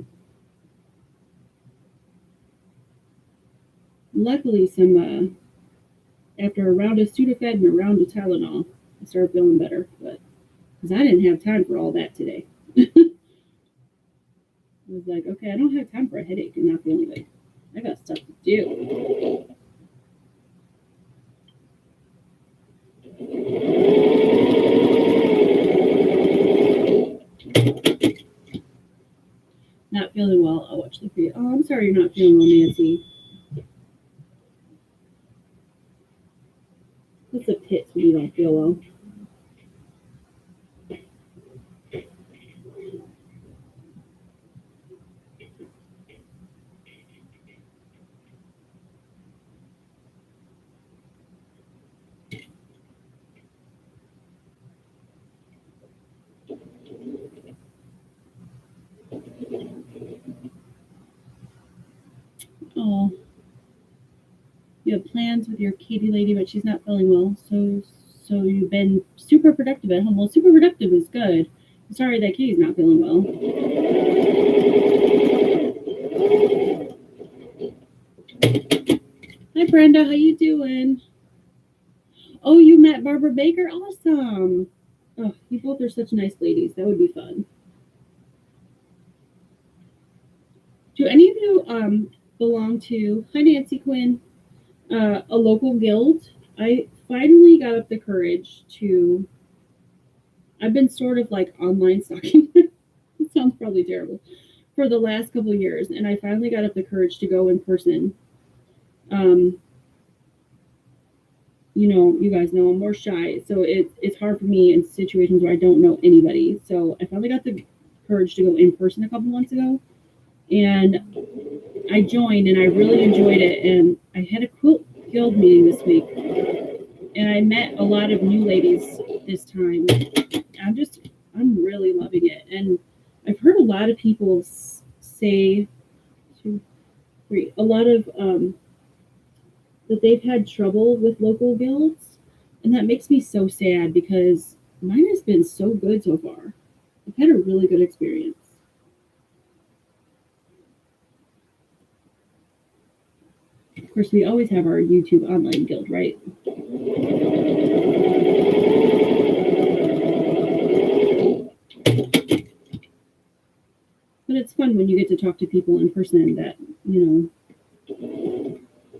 luckily, after a round of Sudafed and a round of Tylenol, I started feeling better. But because I didn't have time for all that today. I was like, okay, I don't have time for a headache and not feeling good. I got stuff to do. Not feeling well. I'll watch the video. Oh, I'm sorry you're not feeling well, Nancy. What's the pits when you don't feel well? Oh, you have plans with your Katie lady, but she's not feeling well. So you've been super productive at home. Well, super productive is good. I'm sorry that Katie's not feeling well. Hi, Brenda. How you doing? Oh, you met Barbara Baker? Awesome. Oh, you both are such nice ladies. That would be fun. Do any of you belong to, hi Nancy Quinn, a local guild? I finally got up the courage to, I've been sort of like online stalking. It sounds probably terrible. For the last couple of years, and I finally got up the courage to go in person. You know, you guys know I'm more shy, so it's hard for me in situations where I don't know anybody. So I finally got the courage to go in person a couple months ago, and I joined, and I really enjoyed it. And I had a quilt guild meeting this week, and I met a lot of new ladies this time. I'm really loving it, and I've heard a lot of people say, a lot of that they've had trouble with local guilds, and that makes me so sad because mine has been so good so far. I've had a really good experience. Of course, we always have our YouTube online guild, right? But it's fun when you get to talk to people in person that, you know,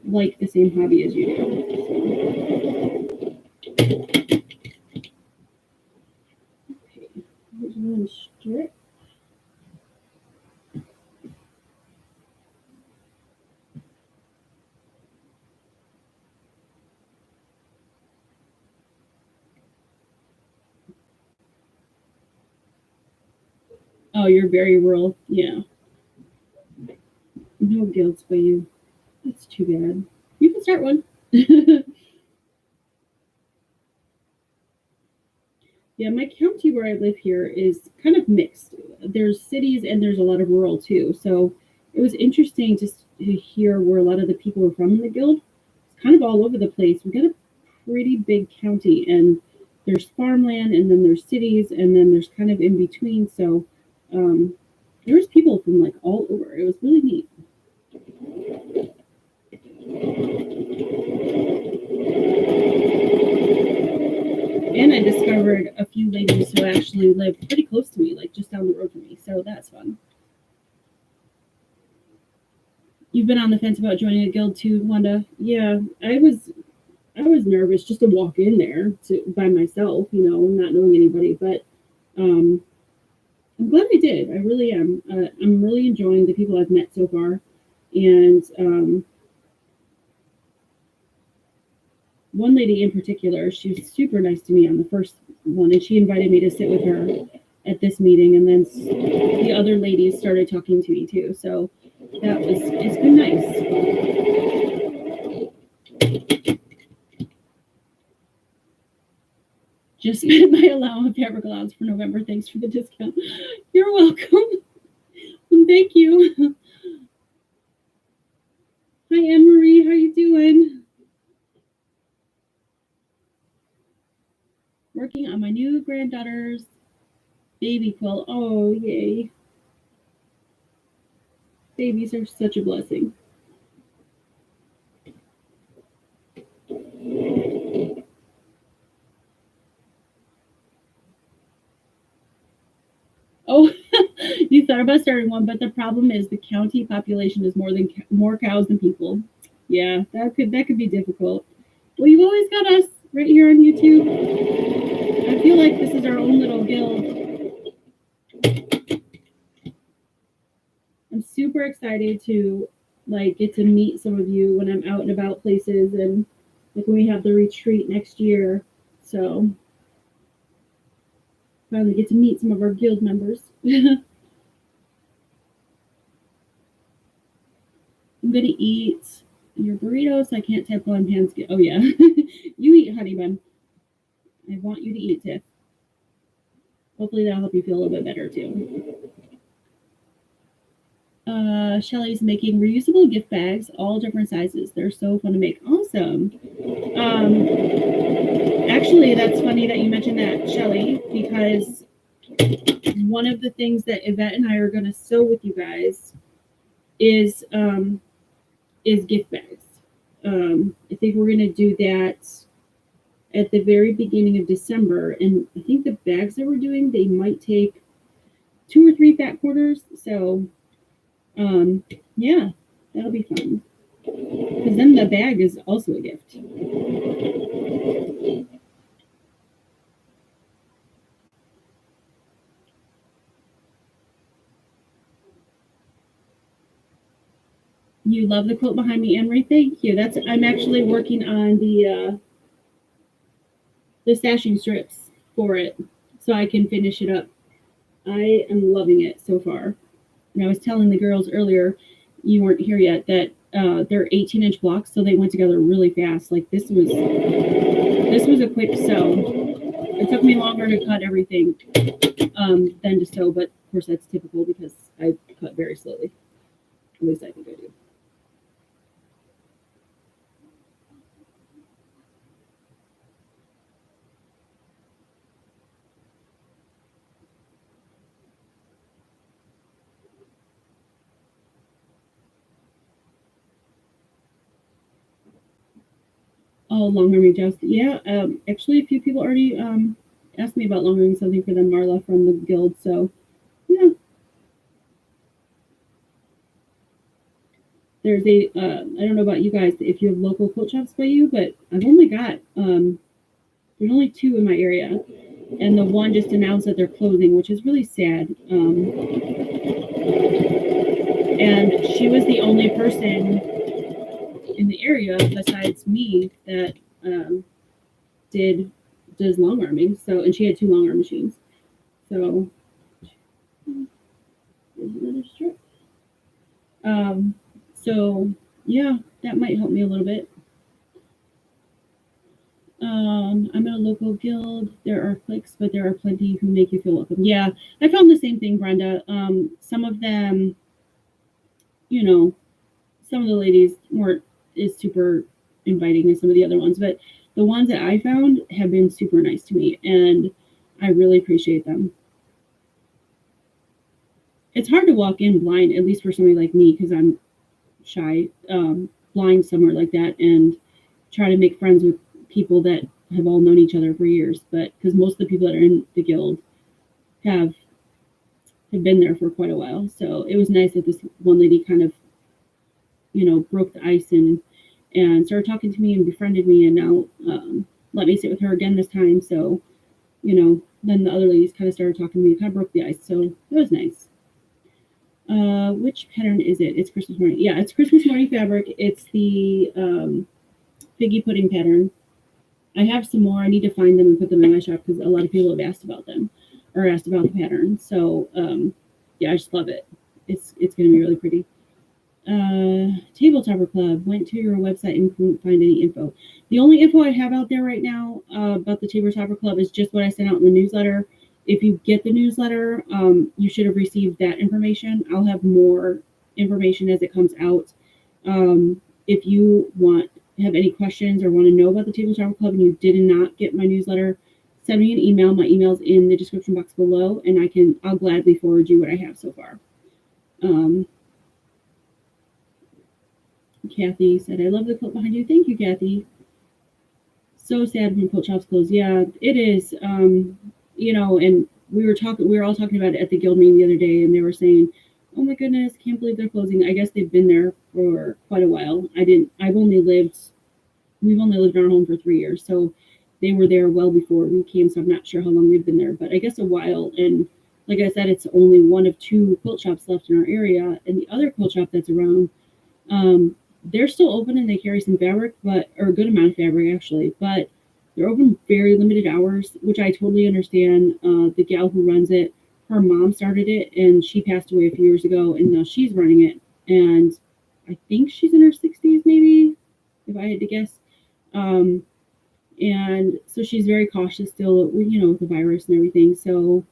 like the same hobby as you do. Okay, here's one strip. Oh, you're very rural. Yeah. No guilds by you. That's too bad. You can start one. Yeah, my county where I live here is kind of mixed. There's cities and there's a lot of rural too. So it was interesting just to hear where a lot of the people were from in the guild. It's kind of all over the place. We got a pretty big county, and there's farmland, and then there's cities, and then there's kind of in between. So there's people from like all over. It was really neat. And I discovered a few ladies who actually live pretty close to me, like just down the road from me. So that's fun. You've been on the fence about joining a guild too, Wanda? Yeah, I was nervous just to walk in there by myself, you know, not knowing anybody. But I'm glad I did. I really am. I'm really enjoying the people I've met so far, and one lady in particular, she was super nice to me on the first one, and she invited me to sit with her at this meeting, and then the other ladies started talking to me too. So it's been nice. Just spent my fabric allowance for November. Thanks for the discount. You're welcome. Thank you. Hi, Anne Marie. How you doing? Working on my new granddaughter's baby quilt. Oh, yay. Babies are such a blessing. Oh, you thought about starting one, but the problem is the county population is more cows than people. Yeah, that could be difficult. Well, you've always got us right here on YouTube. I feel like this is our own little guild. I'm super excited to like get to meet some of you when I'm out and about places, and like when we have the retreat next year. So finally get to meet some of our guild members. I'm gonna eat your burritos. I can't tap on hands. Oh yeah, you eat, honey bun. I want you to eat, Tiff. Hopefully that'll help you feel a little bit better too. Shelly's making reusable gift bags, all different sizes. They're so fun to make. Awesome. Actually, that's funny that you mentioned that, Shelly, because one of the things that Yvette and I are going to sew with you guys is gift bags. I think we're going to do that at the very beginning of December, and I think the bags that we're doing, they might take 2 or 3 fat quarters. So, yeah, that'll be fun. Because then the bag is also a gift. You love the quilt behind me, Anne-Marie. Thank you. I'm actually working on the sashing strips for it, so I can finish it up. I am loving it so far. And I was telling the girls earlier, you weren't here yet, that they're 18-inch blocks, so they went together really fast. Like this was a quick sew. It took me longer to cut everything than to sew, but of course that's typical because I cut very slowly. At least I think I do. Oh, long arming joust. Yeah, actually, a few people already asked me about long arming something for them, Marla from the guild. So, yeah, there's I don't know about you guys if you have local quilt shops by you, but I've only got there's only 2 in my area, and the one just announced that they're closing, which is really sad. And she was the only person in the area besides me that does long arming. So, and she had 2 long arm machines. So, there's another strip. So yeah, that might help me a little bit. I'm in a local guild. There are cliques, but there are plenty who make you feel welcome. Yeah, I found the same thing, Brenda. Some of them, you know, some of the ladies weren't as super inviting as some of the other ones, but the ones that I found have been super nice to me, and I really appreciate them. It's hard to walk in blind, at least for somebody like me, because I'm shy, blind somewhere like that, and try to make friends with people that have all known each other for years. But because most of the people that are in the guild have been there for quite a while, so it was nice that this one lady kind of, broke the ice and started talking to me and befriended me, and now let me sit with her again this time. So, then the other ladies kind of started talking to me, kind of broke the ice. So it was nice. Which pattern is it? It's Christmas morning. Yeah, it's Christmas morning fabric. It's the figgy pudding pattern. I have some more. I need to find them and put them in my shop because a lot of people have asked about them or asked about the pattern. So yeah, I just love it. It's going to be really pretty. Table Topper Club, went to your website and couldn't find any info. The only info I have out there right now about the Table Topper Club is just what I sent out in the newsletter. If you get the newsletter, you should have received that information. I'll have more information as it comes out. If you have any questions or want to know about the Table Topper Club and you did not get my newsletter, send me an email. My email's in the description box below, and I'll gladly forward you what I have so far. Kathy said, I love the quilt behind you. Thank you, Kathy. So sad when quilt shops close. Yeah, it is. And we were all talking about it at the guild meeting the other day, and they were saying, oh my goodness, can't believe they're closing. I guess they've been there for quite a while. We've only lived in our home for 3 years. So they were there well before we came. So I'm not sure how long they've been there, but I guess a while. And like I said, it's only one of 2 quilt shops left in our area. And the other quilt shop that's around, they're still open and they carry some fabric, or a good amount of fabric actually, but they're open very limited hours, which I totally understand. The gal who runs it, her mom started it and she passed away a few years ago, and now she's running it. And I think she's in her 60s, maybe, if I had to guess. And so she's very cautious still, with the virus and everything. So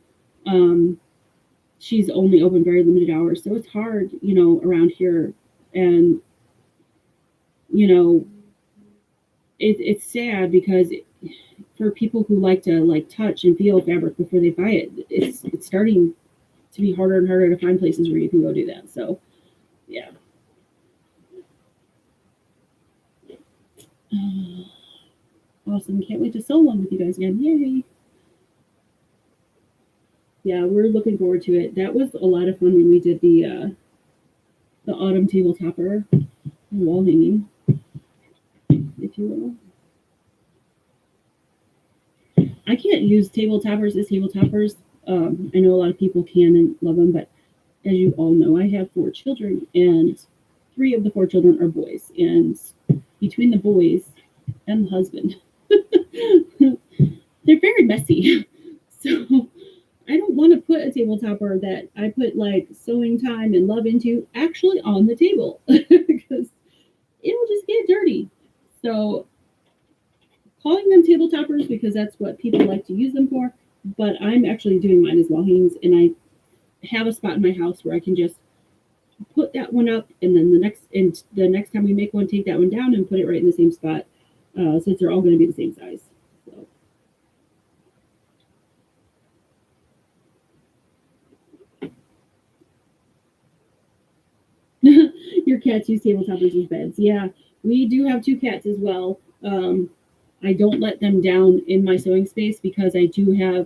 she's only open very limited hours, so it's hard, around here. And you know, it's sad because for people who like to like touch and feel fabric before they buy it, it's starting to be harder and harder to find places where you can go do that. So yeah. Awesome. Can't wait to sew one with you guys again. Yay. Yeah, we're looking forward to it. That was a lot of fun when we did the autumn table topper wall hanging, if you will. I can't use table toppers as table toppers. I know a lot of people can and love them, but as you all know, I have 4 children, and 3 of the 4 children are boys. And between the boys and the husband, they're very messy. So I don't want to put a table topper that I put like sewing time and love into actually on the table because it'll just get dirty. So calling them table toppers because that's what people like to use them for. But I'm actually doing mine as wall hangings, and I have a spot in my house where I can just put that one up, and then the next time we make one, take that one down and put it right in the same spot, since they're all going to be the same size. So. Your cats use table toppers as beds. Yeah, we do have 2 cats as well. I don't let them down in my sewing space because I do have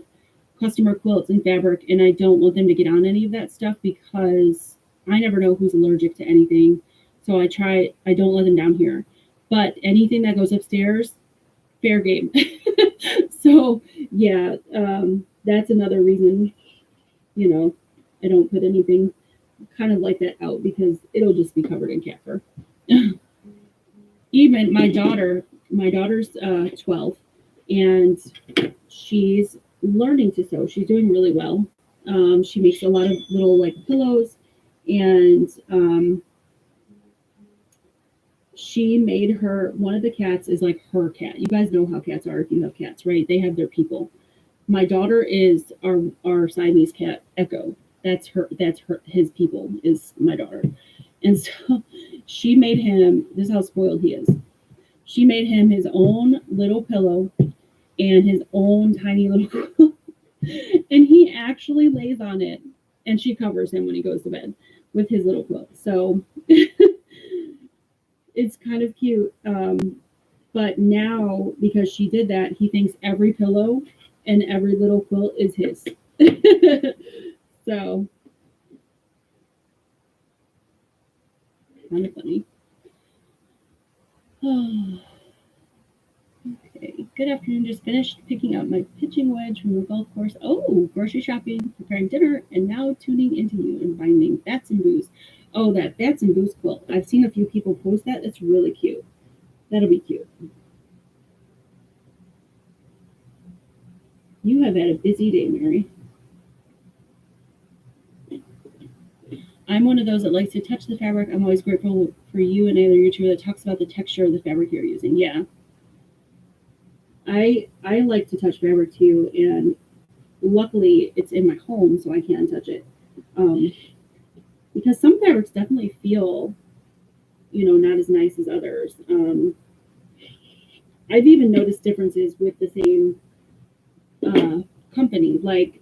customer quilts and fabric, and I don't want them to get on any of that stuff because I never know who's allergic to anything. So I don't let them down here. But anything that goes upstairs, fair game. So yeah, that's another reason, I don't put anything kind of like that out because it'll just be covered in cat fur. Even my daughter's 12, and she's learning to sew. She's doing really well. She makes a lot of little like pillows, and she made one of the cats is like her cat. You guys know how cats are if you have cats, right? They have their people. My daughter is our Siamese cat, Echo. His people is my daughter. And so she made him, this is how spoiled he is. She made him his own little pillow and his own tiny little quilt. And he actually lays on it, and she covers him when he goes to bed with his little quilt. So it's kind of cute. But now, because she did that, he thinks every pillow and every little quilt is his. So, kind of funny. Okay, good afternoon. Just finished picking up my pitching wedge from the golf course. Oh, grocery shopping, preparing dinner, and now tuning into you and finding Bats and Booze. Oh, that Bats and Booze quilt. I've seen a few people post that. It's really cute. That'll be cute. You have had a busy day, Mary. I'm one of those that likes to touch the fabric. I'm always grateful for you and another YouTuber that talks about the texture of the fabric you're using. Yeah. I like to touch fabric too, and luckily it's in my home, so I can touch it. Because some fabrics definitely feel, not as nice as others. I've even noticed differences with the same company. Like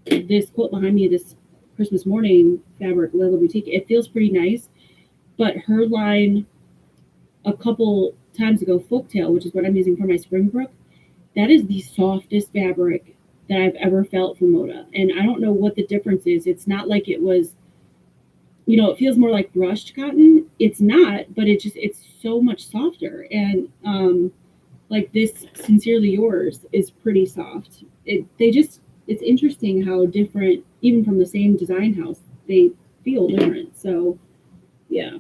this quilt behind me, this Christmas morning fabric, Lila Boutique, it feels pretty nice, but her line a couple times ago, Folktale, which is what I'm using for my Springbrook, that is the softest fabric that I've ever felt from Moda. And I don't know what the difference is. It's not like it was, it feels more like brushed cotton. It's not, but it's so much softer. And like this Sincerely Yours is pretty soft. It's interesting how different, even from the same design house, they feel different. So yeah.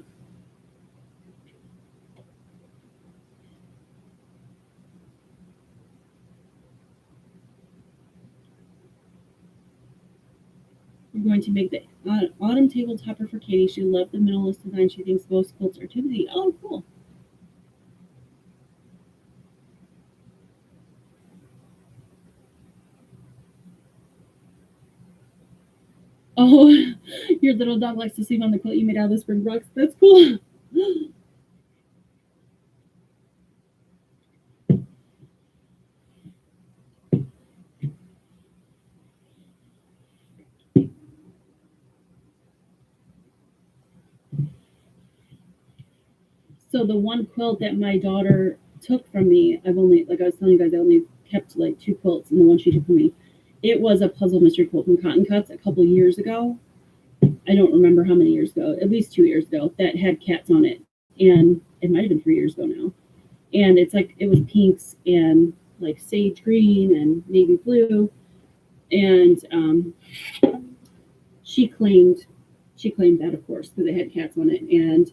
We're going to make the autumn table topper for Katie. She loved the minimalist design. She thinks most quilts are too busy. Oh, cool. Oh, your little dog likes to sleep on the quilt you made out of the spring rocks. That's cool. So the one quilt that my daughter took from me, I've only, like I was telling you guys, I only kept like 2 quilts, and the one she took from me, it was a puzzle mystery quilt from Cotton Cuts a couple years ago. I don't remember how many years ago, at least 2 years ago, that had cats on it. And it might have been 3 years ago now. And it's like, it was pinks and like sage green and navy blue. And she claimed that, of course, because it had cats on it. And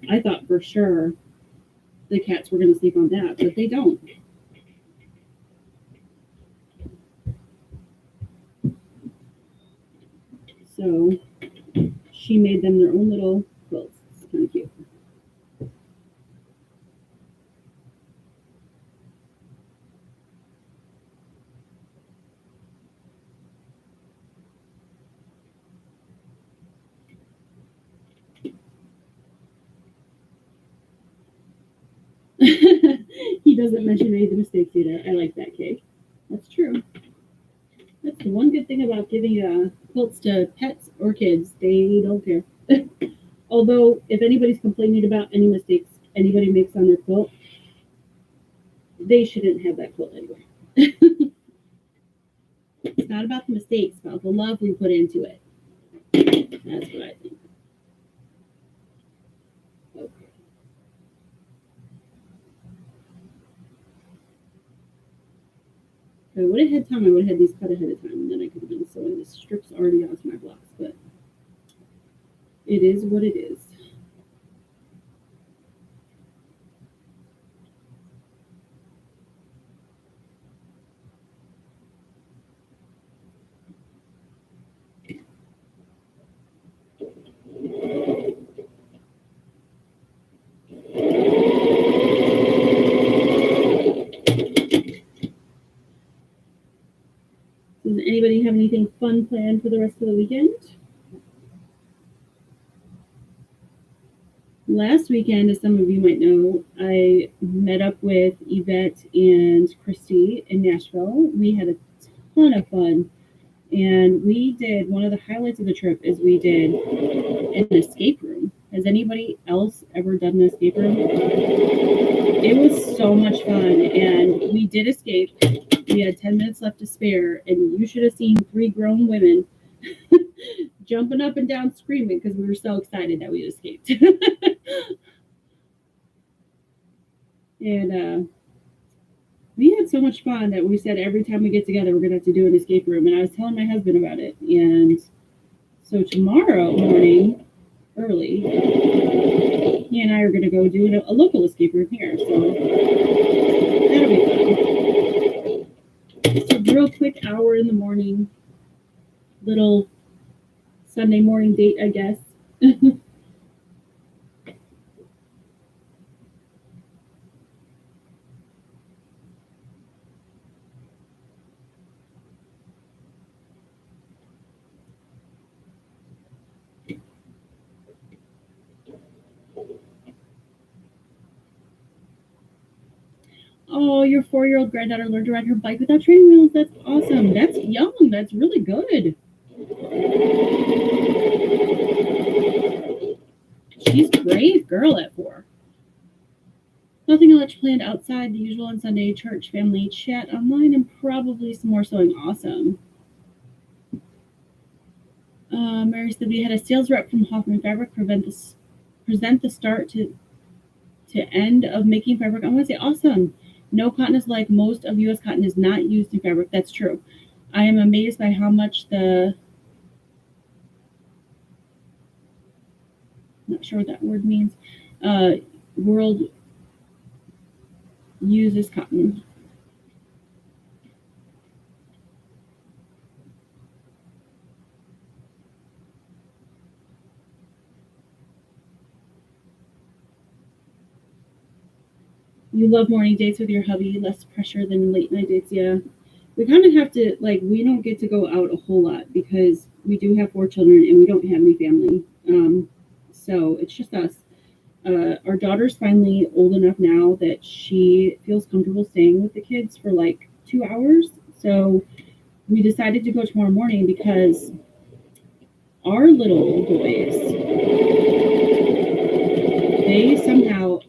I thought for sure the cats were going to sleep on that, but they don't. So she made them their own little quilts. It's kind of cute. He doesn't mention any of the mistakes either. I like that, Kate. That's true. That's the one good thing about giving quilts to pets or kids. They don't care. Although, if anybody's complaining about any mistakes anybody makes on their quilt, they shouldn't have that quilt anyway. It's not about the mistakes, it's about the love we put into it. That's what I think. Okay. If I would have had time, I would have had these cut ahead of time, and then I could have been sewing the strips already onto my blocks. But it is what it is. Does anybody have anything fun planned for the rest of the weekend? Last weekend, as some of you might know, I met up with Yvette and Christy in Nashville. We had a ton of fun. And we did, one of the highlights of the trip is we did an escape room. Has anybody else ever done an escape room? It was so much fun. And we did escape. We had 10 minutes left to spare. And you should have seen 3 grown women jumping up and down screaming because we were so excited that we escaped. And we had so much fun that we said every time we get together, we're going to have to do an escape room. And I was telling my husband about it. And so tomorrow morning, early, he and I are going to go do a local escape room here. So that'll be fun. Just a real quick hour in the morning, little Sunday morning date, I guess. Oh, your 4-year-old granddaughter learned to ride her bike without training wheels. That's awesome. That's young. That's really good. She's a brave girl at 4. Nothing much planned outside the usual on Sunday. Church, family, chat online, and probably some more sewing. Awesome. Mary said we had a sales rep from Hoffman Fabric present the start to end of making fabric. I want to say awesome. No cotton is like most of U.S. cotton is not used in fabric. That's true. I am amazed by how much not sure what that word means, world uses cotton. You love morning dates with your hubby, less pressure than late night dates. Yeah. we kind of have to, like, we don't get to go out a whole lot because we do have 4 children and we don't have any family. So it's just us. Our daughter's finally old enough now that she feels comfortable staying with the kids for like 2 hours. So we decided to go tomorrow morning because our little boys, they somehow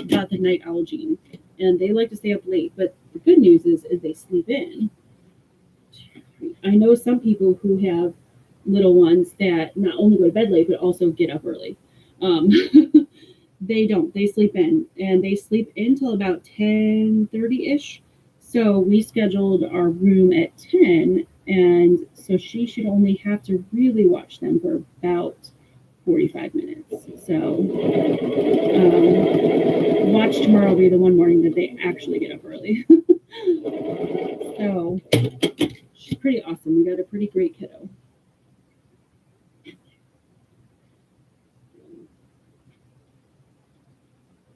got the night owl gene and they like to stay up late. But the good news is they sleep in. I know some people who have little ones that not only go to bed late but also get up early. Um, they don't. They sleep in, and they sleep in till about 10:30 ish. So we scheduled our room at 10, and so she should only have to really watch them for about 45 minutes. So watch tomorrow will be the one morning that they actually get up early. So she's pretty awesome. We got a pretty great kiddo.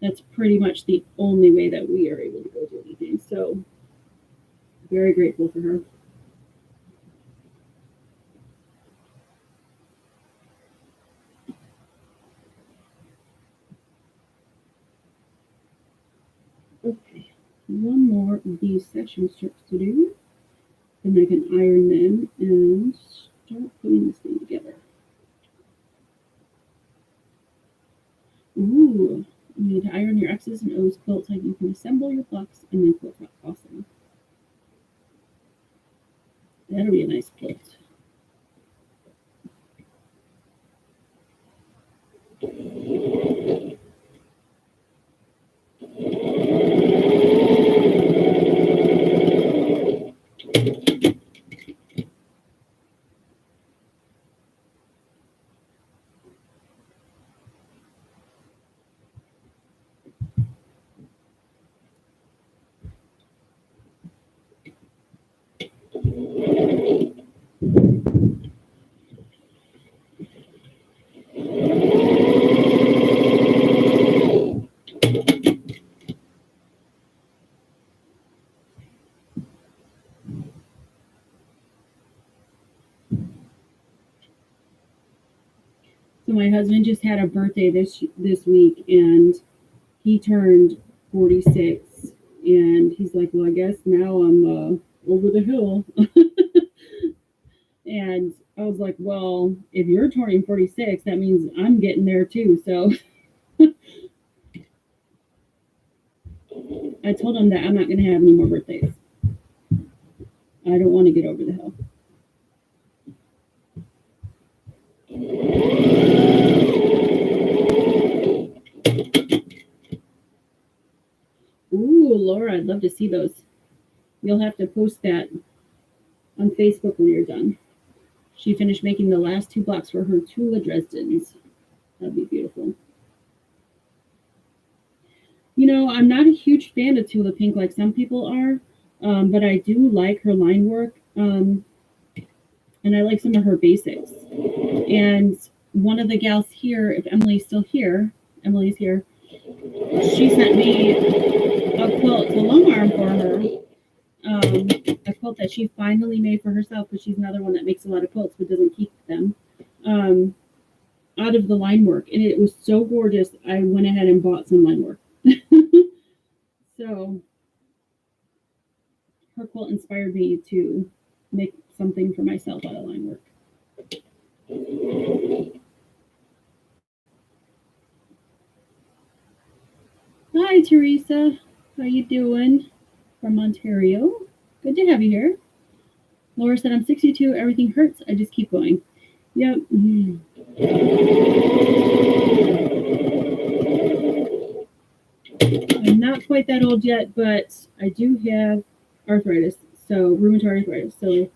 That's pretty much the only way that we are able to go do anything. So very grateful for her. Okay, one more of these session strips to do. Then I can iron them and start putting this thing together. Ooh, you need to iron your X's and O's quilt so you can assemble your blocks and then quilt out. Awesome. That'll be a nice quilt. So my husband just had a birthday this week, and he turned 46, and he's like, "Well, I guess now I'm over the hill." And I was like, "Well, if you're turning 46, that means I'm getting there too." So I told him that I'm not going to have any more birthdays. I don't want to get over the hill. Ooh, Laura, I'd love to see those. You'll have to post that on Facebook when you're done. She finished making the last 2 blocks for her Tula Dresdens. That'd be beautiful. You know, I'm not a huge fan of Tula Pink like some people are, but I do like her line work, and I like some of her basics. And one of the gals here, if Emily's still here, Emily's here, she sent me a quilt, a long arm for her, a quilt that she finally made for herself because she's another one that makes a lot of quilts but doesn't keep them, out of the line work. And it was so gorgeous, I went ahead and bought some line work. So her quilt inspired me to make something for myself out of line work. Hi, Teresa. How you doing? From Ontario. Good to have you here. Laura said, I'm 62. Everything hurts. I just keep going. Yep. I'm not quite that old yet, but I do have arthritis, so rheumatoid arthritis. So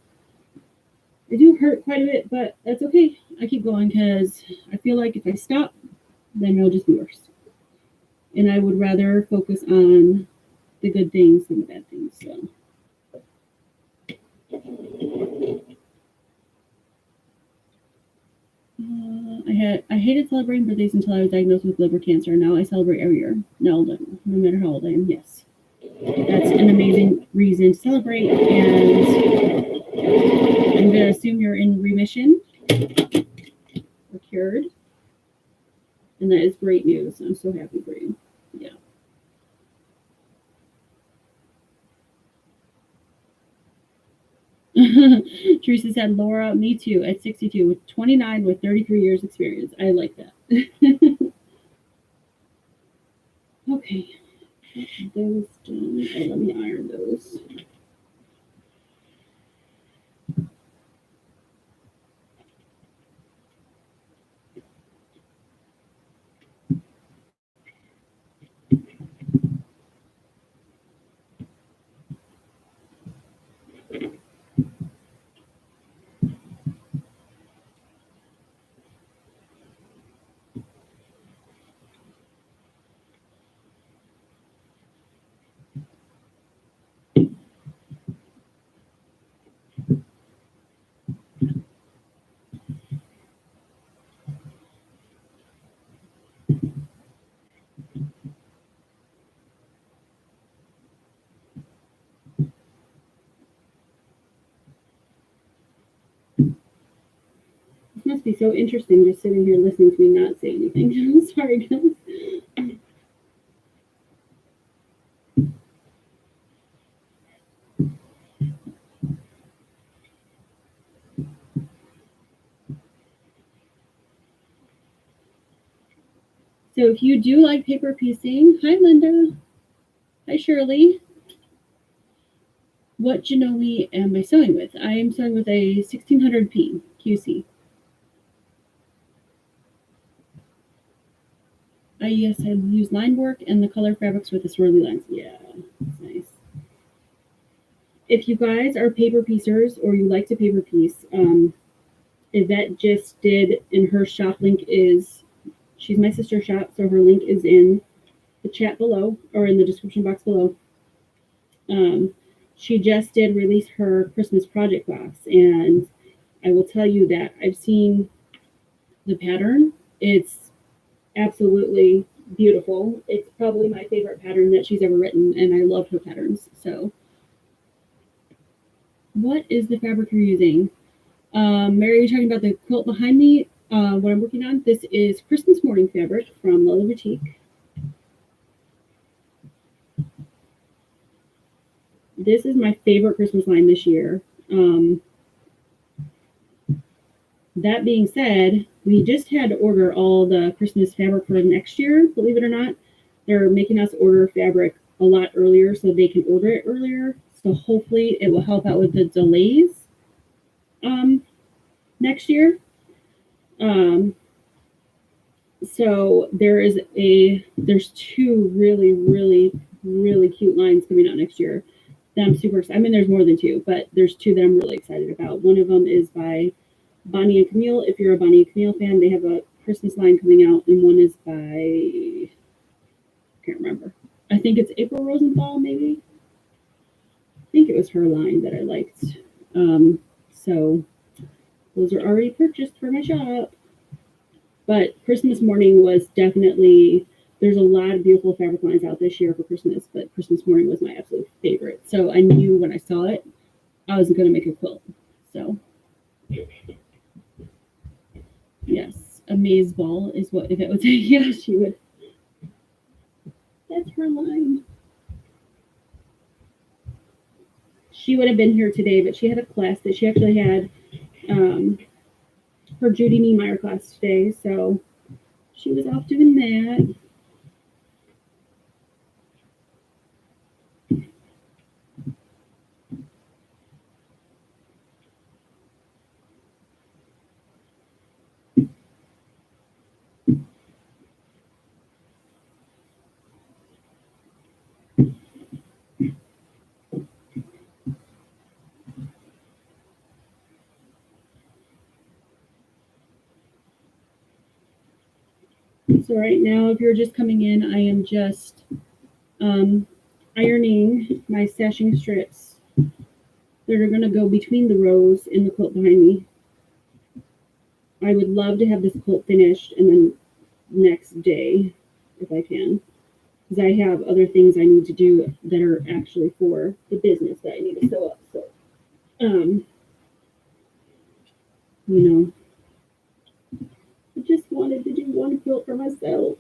it do hurt quite a bit, but that's okay. I keep going because I feel like if I stop, then it'll just be worse. And I would rather focus on the good things than the bad things. So. I hated celebrating birthdays until I was diagnosed with liver cancer. Now I celebrate every year. No matter how old I am. Yes. That's an amazing reason to celebrate, and I'm going to assume you're in remission or cured, and that is great news. I'm so happy for you. Yeah. Teresa said, Laura, me too, at 62, with 29, with 33 years experience. I like that. Okay. Those done. Oh, let me iron those. This must be so interesting just sitting here listening to me not say anything. I'm sorry, guys. So if you do like paper piecing, hi Linda, hi Shirley. What Janoli am I sewing with? I am sewing with a 1600p QC. Yes, I use line work and the color fabrics with the swirly lines. Yeah, that's nice. If you guys are paper piecers or you like to paper piece, Yvette just did, and her shop link is, she's my sister's shop, so her link is in the chat below or in the description box below. She just did release her Christmas project box, and I will tell you that I've seen the pattern. It's absolutely beautiful. It's probably my favorite pattern that she's ever written, and I love her patterns. So, what is the fabric you're using? Mary, you're talking about the quilt behind me. What I'm working on. This is Christmas morning fabric from Lola Boutique. This is my favorite Christmas line this year. That being said, we just had to order all the Christmas fabric for next year, believe it or not. They're making us order fabric a lot earlier so they can order it earlier. So hopefully it will help out with the delays next year. So there's two really cute lines coming out next year that I'm super excited. I mean, there's more than two, but there's two that I'm really excited about. One of them is by Bonnie and Camille. If you're a Bonnie and Camille fan, they have a Christmas line coming out, and one is by, I can't remember. I think it's April Rosenthal, maybe. I think it was her line that I liked. So those are already purchased for my shop. But Christmas morning was definitely, there's a lot of beautiful fabric lines out this year for Christmas, but Christmas morning was my absolute favorite. So I knew when I saw it, I was going to make a quilt. So yes, a maze ball is what Yvette would say. Yeah, she would. That's her line. She would have been here today, but she had a class that she actually had her Judy Niemeyer class today, so she was off doing that. So right now, if you're just coming in, I am just ironing my sashing strips that are going to go between the rows in the quilt behind me. I would love to have this quilt finished and then next day, if I can. because I have other things I need to do that are actually for the business that I need to sew up. So, you know, I just wanted to do one quilt for myself.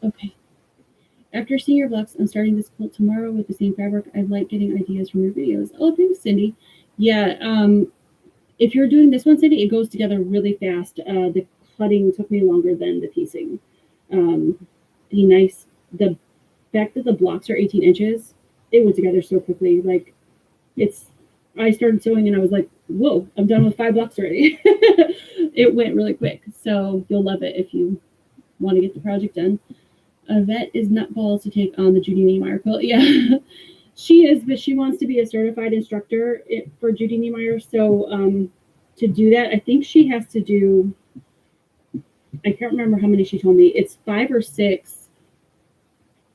Okay. After seeing your vlogs, I'm starting this quilt tomorrow with the same fabric. I like getting ideas from your videos. Oh, thanks, Cindy. Yeah, if you're doing this one, Cindy, it goes together really fast. The cutting took me longer than the piecing. The fact that the blocks are 18 inches, it went together so quickly. Like, I started sewing and I was like, whoa, I'm done with 5 blocks already. It went really quick. So you'll love it if you want to get the project done. Vet is nutballs to take on the Judy Niemeyer quilt. Yeah, she is, but she wants to be a certified instructor for Judy Niemeyer. So to do that, I think she has to do, I can't remember how many she told me. It's 5 or 6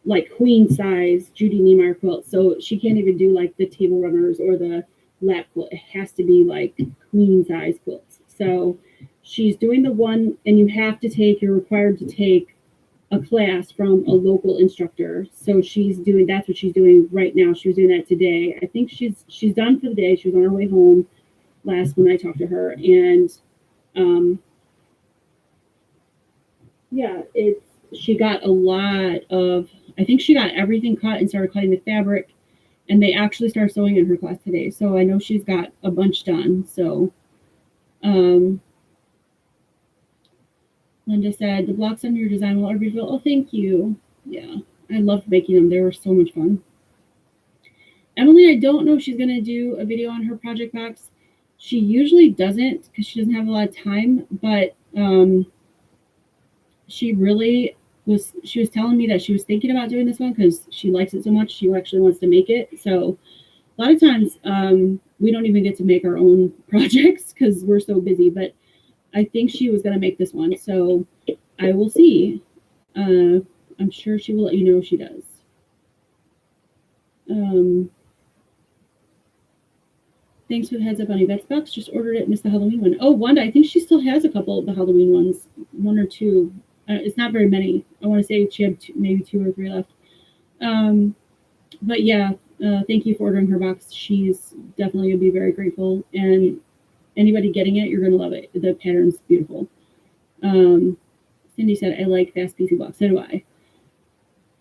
like queen size Judy Niemeyer quilts. So she can't even do like the table runners or the lap quilt. It has to be like queen size quilts. So she's doing the one, and you're required to take a class from a local instructor. So that's what she's doing right now. She was doing that today. I think she's done for the day. She was on her way home last when I talked to her. And yeah, she got a lot of, I think she got everything cut and started cutting the fabric, and they actually started sewing in her class today. So I know she's got a bunch done. So Linda said, the blocks on your design will be beautiful. Oh, thank you. Yeah, I loved making them. They were so much fun. Emily, I don't know if she's going to do a video on her project box. She usually doesn't because she doesn't have a lot of time, but she was telling me that she was thinking about doing this one because she likes it so much. She actually wants to make it. So a lot of times we don't even get to make our own projects because we're so busy, but I think she was going to make this one. So I will see. I'm sure she will let you know if she does. Thanks for the heads up on Yvette's box. Just ordered it. Missed the Halloween one. Oh, Wanda, I think she still has a couple of the Halloween ones. 1 or 2. It's not very many. I want to say she had maybe 2 or 3 left. But yeah, thank you for ordering her box. She's definitely going to be very grateful. And anybody getting it, you're going to love it. The pattern's beautiful. Cindy said, I like fast piecing blocks. So do I.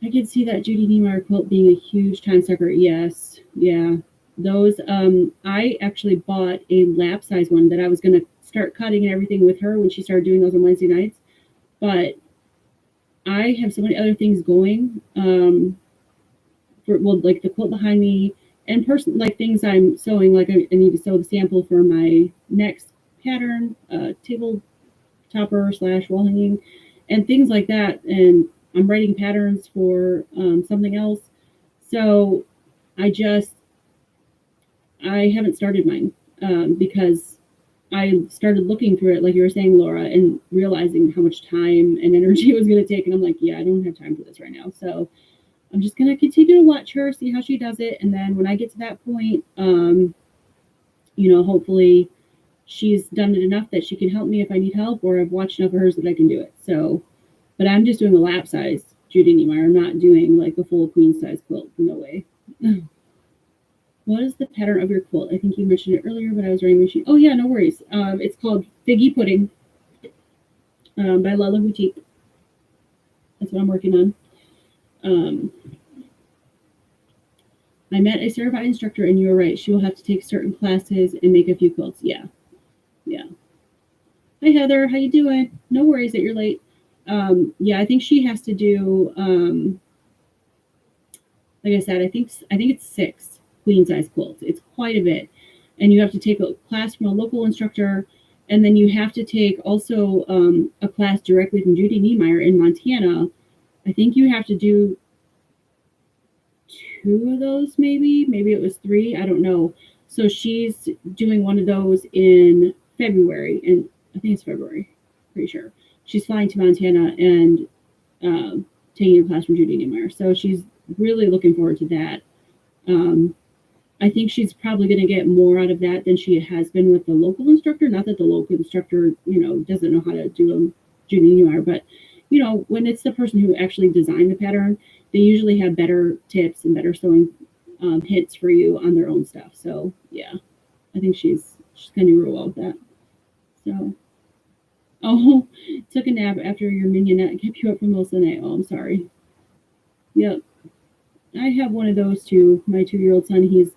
I could see that Judy Niemeyer quilt being a huge time sucker. Yes. Yeah. Those, I actually bought a lap size one that I was going to start cutting and everything with her when she started doing those on Wednesday nights. But I have so many other things going. Like the quilt behind me and like things I'm sewing, like I need to sew the sample for my next pattern, table topper / wall hanging, and things like that. And I'm writing patterns for something else. So I haven't started mine because I started looking through it, like you were saying, Laura, and realizing how much time and energy it was going to take. And I'm like, yeah, I don't have time for this right now. So I'm just going to continue to watch her, see how she does it. And then when I get to that point, hopefully she's done it enough that she can help me if I need help, or I've watched enough of hers that I can do it. So, but I'm just doing a lap size Judy Niemeyer. I'm not doing like a full queen size quilt. No way. What is the pattern of your quilt? I think you mentioned it earlier, but I was writing machine. Oh yeah, no worries. It's called Figgy Pudding by Lala Boutique. That's what I'm working on. I met a certified instructor, and you were right. She will have to take certain classes and make a few quilts. Yeah. Hi Heather, how you doing? No worries that you're late. Yeah, I think she has to do. Like I said, I think it's 6 queen size quilts. It's quite a bit, and you have to take a class from a local instructor, and then you have to take also a class directly from Judy Niemeyer in Montana. I think you have to do 2 of those, maybe it was 3. I don't know. So she's doing one of those in February, and I think it's February. Pretty sure she's flying to Montana and taking a class from Judy Niemeyer. So she's really looking forward to that. I think she's probably going to get more out of that than she has been with the local instructor. Not that the local instructor, doesn't know how to do them, Judy, you are, but when it's the person who actually designed the pattern, they usually have better tips and better sewing hints for you on their own stuff. So yeah, I think she's going to do real well with that. So, oh, took a nap after your mignonette kept you up for most of the night. Oh, I'm sorry. Yep, I have one of those too. My 2-year-old son, he's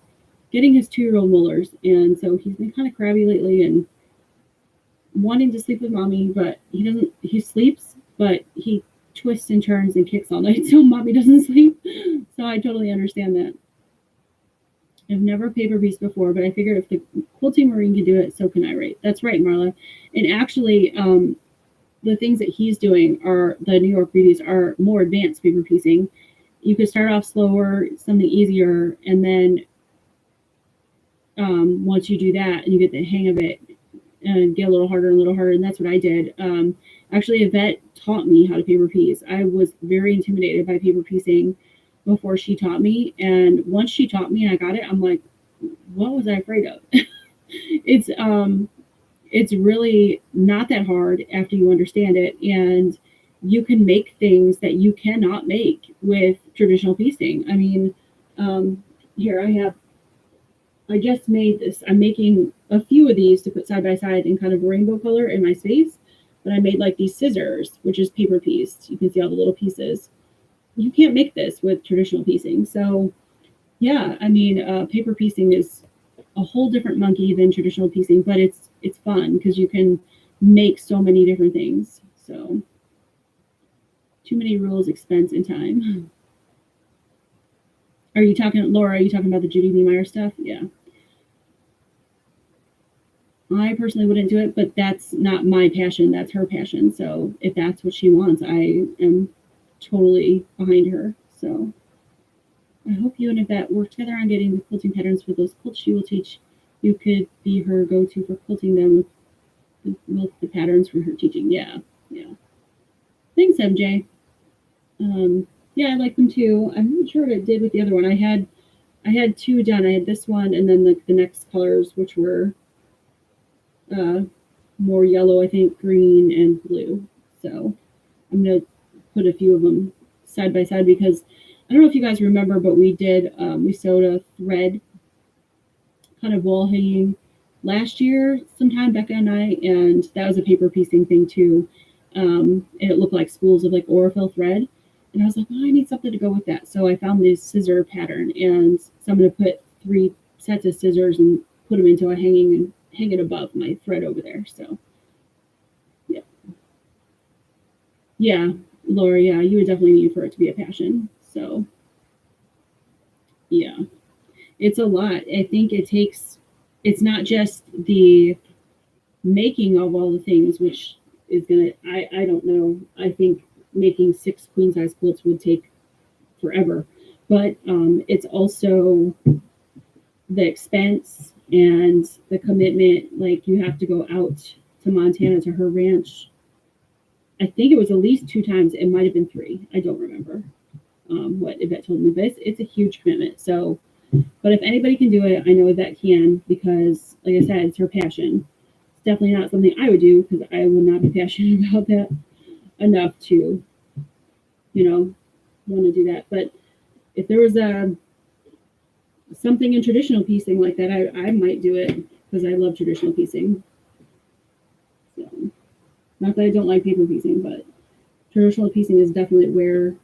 getting his 2-year-old molars, and so he's been kind of crabby lately and wanting to sleep with mommy, but he doesn't. He sleeps, but he twists and turns and kicks all night, so mommy doesn't sleep. So I totally understand that. I've never paper pieced before, but I figured if the Quilting Marine can do it, so can I, right? That's right, Marla. And actually, the things that he's doing are the New York beauties are more advanced paper piecing. You could start off slower, something easier, and then once you do that and you get the hang of it, and get a little harder, and that's what I did. Actually, Yvette taught me how to paper piece. I was very intimidated by paper piecing before she taught me, and once she taught me and I got it, I'm like, what was I afraid of? It's really not that hard after you understand it, and you can make things that you cannot make with traditional piecing. I mean, here I just made this. I'm making a few of these to put side by side in kind of rainbow color in my space, but I made like these scissors, which is paper pieced. You can see all the little pieces. You can't make this with traditional piecing. So yeah, I mean, paper piecing is a whole different monkey than traditional piecing, but it's fun because you can make so many different things. So too many rules, expense, and time. Are you talking, Laura? Are you talking about the Judy Niemeyer stuff? Yeah. I personally wouldn't do it, but that's not my passion. That's her passion. So if that's what she wants, I am totally behind her. So I hope you and Yvette work together on getting the quilting patterns for those quilts she will teach. You could be her go-to for quilting them with the patterns for her teaching. Yeah. Thanks, MJ. Yeah, I like them too. I'm not sure what I did with the other one. I had 2 done. I had this one and then the next colors, which were more yellow, I think, green, and blue. So I'm going to put a few of them side by side because I don't know if you guys remember, but we sewed a thread kind of wall hanging last year sometime, Becca and I, and that was a paper piecing thing too. And it looked like spools of like Orifil thread. And I was like, oh, I need something to go with that. So I found this scissor pattern, and so I'm going to put 3 sets of scissors and put them into a hanging and hang it above my thread over there. So yeah, Laura, yeah, you would definitely need for it to be a passion. So yeah, it's a lot. I think it's not just the making of all the things, which is I don't know. I think making 6 queen size quilts would take forever, but it's also the expense and the commitment. Like, you have to go out to Montana to her ranch. I think it was at least 2 times. It might have been 3. I don't remember what Yvette told me, but it's a huge commitment. So, but if anybody can do it, I know Yvette can, because like I said, it's her passion. It's definitely not something I would do, because I would not be passionate about that enough to, want to do that. But if there was something in traditional piecing like that, I might do it, because I love traditional piecing. So, not that I don't like paper piecing, but traditional piecing is definitely where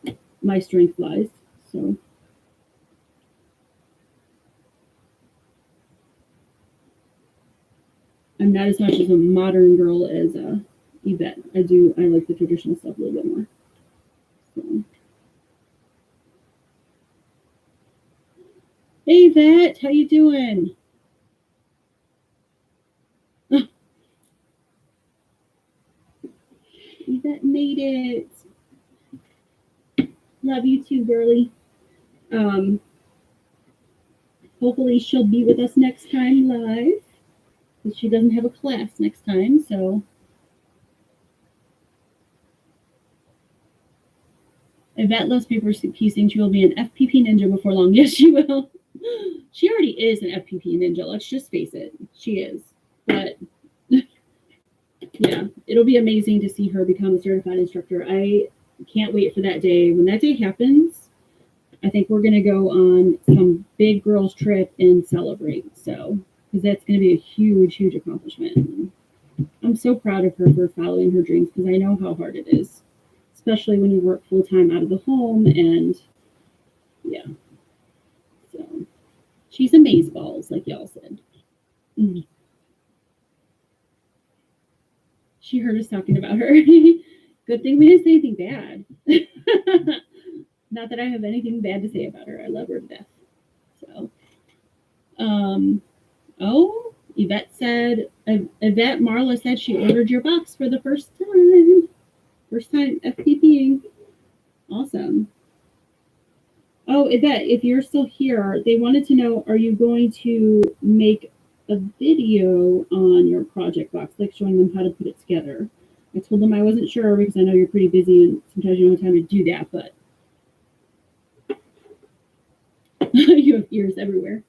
my strength lies. So I'm not as much as a modern girl as Yvette. I like the traditional stuff a little bit more. So. Hey Yvette, how you doing? Yvette made it. Love you too, girly. Hopefully she'll be with us next time live, because she doesn't have a class next time. So Yvette loves paper piecing. She will be an FPP ninja before long. Yes, she will. She already is an FPP ninja. Let's just face it. She is. But yeah, it'll be amazing to see her become a certified instructor. I can't wait for that day. When that day happens, I think we're going to go on some big girls trip and celebrate. So, because that's going to be a huge, huge accomplishment. I'm so proud of her for following her dreams because I know how hard it is, especially when you work full time out of the home. And yeah, so she's amazeballs, like y'all said. Mm. She heard us talking about her. Good thing we didn't say anything bad. Not that I have anything bad to say about her. I love her to death. So, um, oh, Yvette Marla said she ordered your box for the first time. First time FPPing. Awesome. Oh, Yvette, if you're still here, they wanted to know, are you going to make a video on your project box, like showing them how to put it together? I told them I wasn't sure because I know you're pretty busy and sometimes you don't have time to do that, but you have ears everywhere.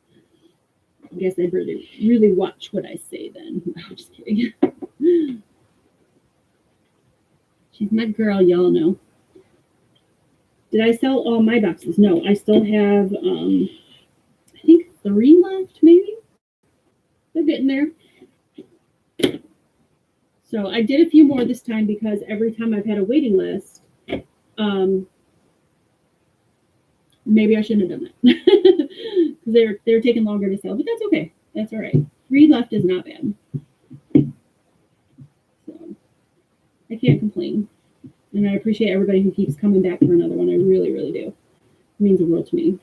I guess I'd really watch what I say then. I'm just kidding. She's my girl, y'all know. Did I sell all my boxes? No, I still have, I think 3 left, maybe. They're getting there. So I did a few more this time because every time I've had a waiting list, maybe I shouldn't have done that because they're taking longer to sell, but that's okay. That's all right. 3 left is not bad. So I can't complain. And I appreciate everybody who keeps coming back for another one. I really, really do. It means the world to me.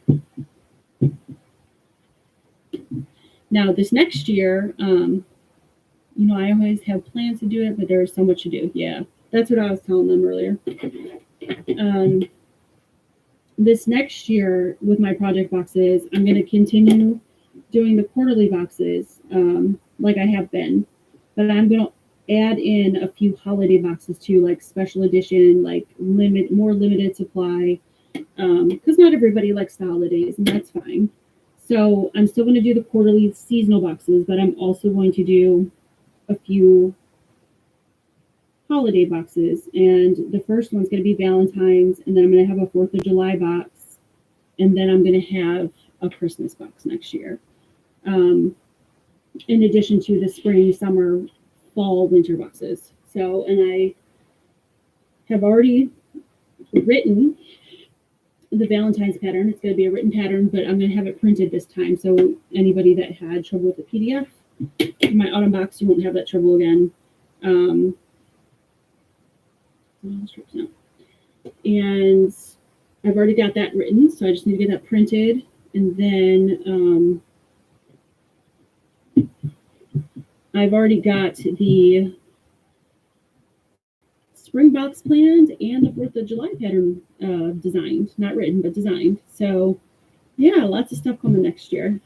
Now, this next year, I always have plans to do it, but there's so much to do. Yeah, that's what I was telling them earlier. This next year, with my project boxes, I'm going to continue doing the quarterly boxes like I have been, but I'm going to add in a few holiday boxes too, like special edition, like more limited supply, because not everybody likes the holidays, and that's fine. So I'm still going to do the quarterly seasonal boxes, but I'm also going to do a few holiday boxes. And the first one's going to be Valentine's, and then I'm going to have a 4th of July box, and then I'm going to have a Christmas box next year. In addition to the spring, summer, fall, winter boxes. So, and I have already written the Valentine's pattern. It's going to be a written pattern, but I'm going to have it printed this time. So anybody that had trouble with the PDF, in my autumn box, you won't have that trouble again. And I've already got that written, so I just need to get that printed. And then I've already got the spring box planned and the 4th of July pattern designed. Not written, but designed. So, yeah, lots of stuff coming next year.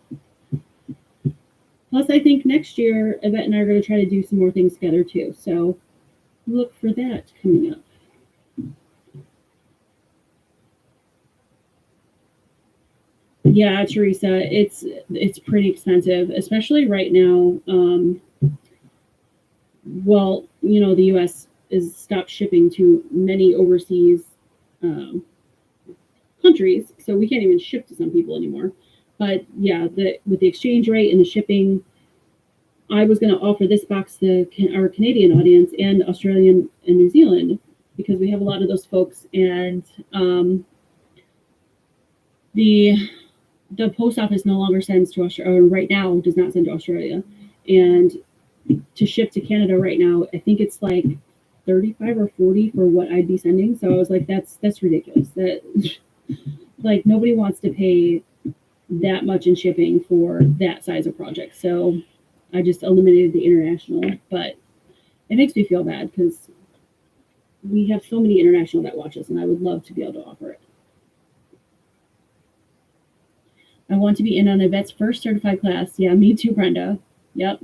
Plus, I think next year, Yvette and I are going to try to do some more things together, too. So, look for that coming up. Yeah, Teresa, it's pretty expensive, especially right now. Well, the U.S. is stopped shipping to many overseas countries, so we can't even ship to some people anymore. But yeah, with the exchange rate and the shipping, I was going to offer this box to our Canadian audience and Australian and New Zealand because we have a lot of those folks, and the post office no longer sends to Australia, or right now does not send to Australia, and to ship to Canada right now, I think it's like 35 or 40 for what I'd be sending. So I was like, that's ridiculous. That like nobody wants to pay that much in shipping for that size of project. So I just eliminated the international, but it makes me feel bad because we have so many international that watch us, and I would love to be able to offer it. I want to be in on Yvette's first certified class. Yeah, me too, Brenda. Yep.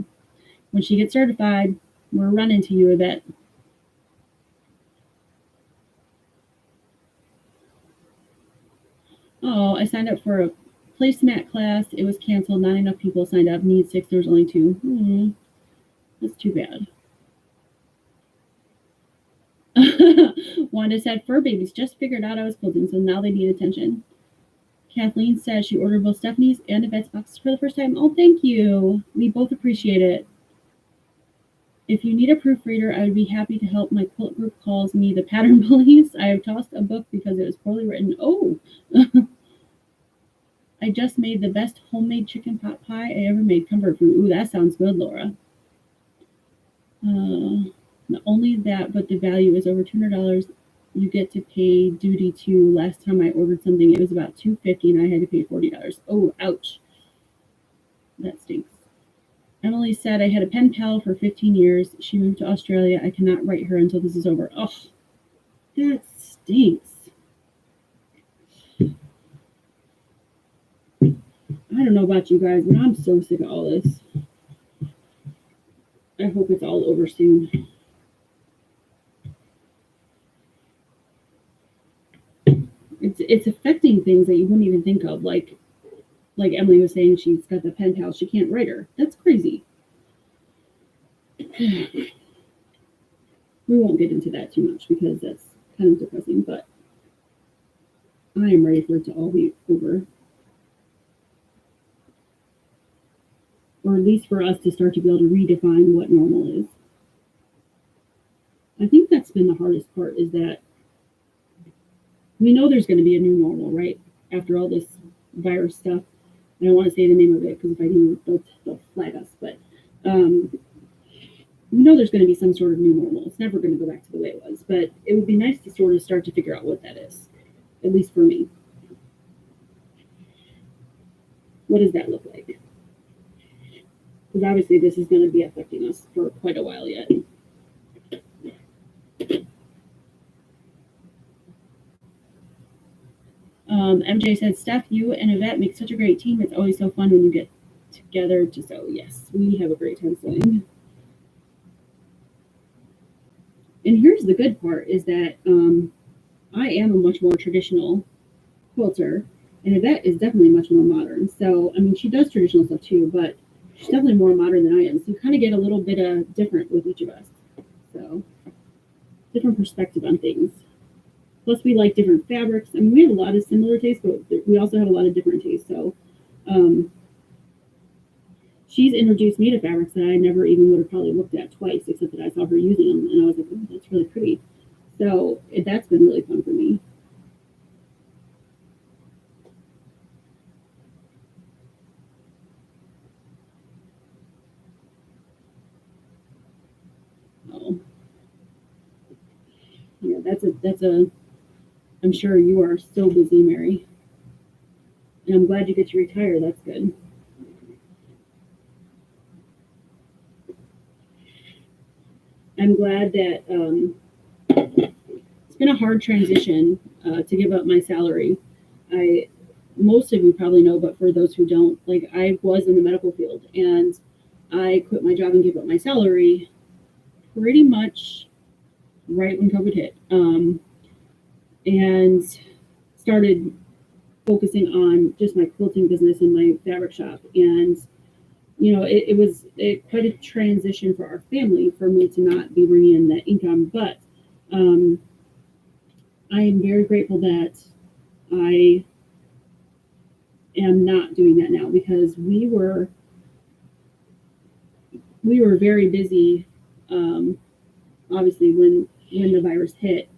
When she gets certified, we're running to you, Yvette. Oh, I signed up for Placemat class, it was canceled. Not enough people signed up. Need 6, there was only 2. That's too bad. Wanda said, fur babies just figured out I was quilting, so now they need attention. Kathleen says she ordered both Stephanie's and Yvette's boxes for the first time. Oh, thank you. We both appreciate it. If you need a proofreader, I would be happy to help. My quilt group calls me the pattern police. I have tossed a book because it was poorly written. Oh, I just made the best homemade chicken pot pie I ever made. Comfort food. Ooh, that sounds good, Laura. Not only that, but the value is over $200. You get to pay duty too. Last time I ordered something, it was about $250, and I had to pay $40. Oh, ouch. That stinks. Emily said I had a pen pal for 15 years. She moved to Australia. I cannot write her until this is over. Oh, that stinks. I don't know about you guys, but I'm so sick of all this. I hope it's all over soon. It's affecting things that you wouldn't even think of, like Emily was saying, she's got the pen pal. She can't write her. That's crazy. We won't get into that too much because that's kind of depressing, but I am ready for it to all be over. Or at least for us to start to be able to redefine what normal is. I think that's been the hardest part, is that we know there's going to be a new normal, right? After all this virus stuff. I don't want to say the name of it because if I do, they'll flag us. But we know there's going to be some sort of new normal. It's never going to go back to the way it was. But it would be nice to sort of start to figure out what that is, at least for me. What does that look like? Because obviously this is going to be affecting us for quite a while yet. MJ said, Steph, you and Yvette make such a great team. It's always so fun when you get together to sew. Yes, we have a great time sewing. And here's the good part, is that I am a much more traditional quilter, and Yvette is definitely much more modern. So, I mean, she does traditional stuff too, but she's definitely more modern than I am. So you kind of get a little bit of different with each of us. So, different perspective on things. Plus, we like different fabrics. I mean, we have a lot of similar tastes, but we also have a lot of different tastes. So, she's introduced me to fabrics that I never even would have probably looked at twice, except that I saw her using them, and I was like, oh, that's really pretty. So, that's been really fun for me. Oh, yeah, that's a. I'm sure you are so busy, Mary. And I'm glad you get to retire. That's good. I'm glad that it's been a hard transition to give up my salary. Most of you probably know, but for those who don't, like, I was in the medical field and I quit my job and gave up my salary pretty much right when COVID hit, and started focusing on just my quilting business and my fabric shop. And you know, it was quite a transition for our family for me to not be bringing in that income. But I am very grateful that I am not doing that now, because we were very busy, obviously when the virus hit,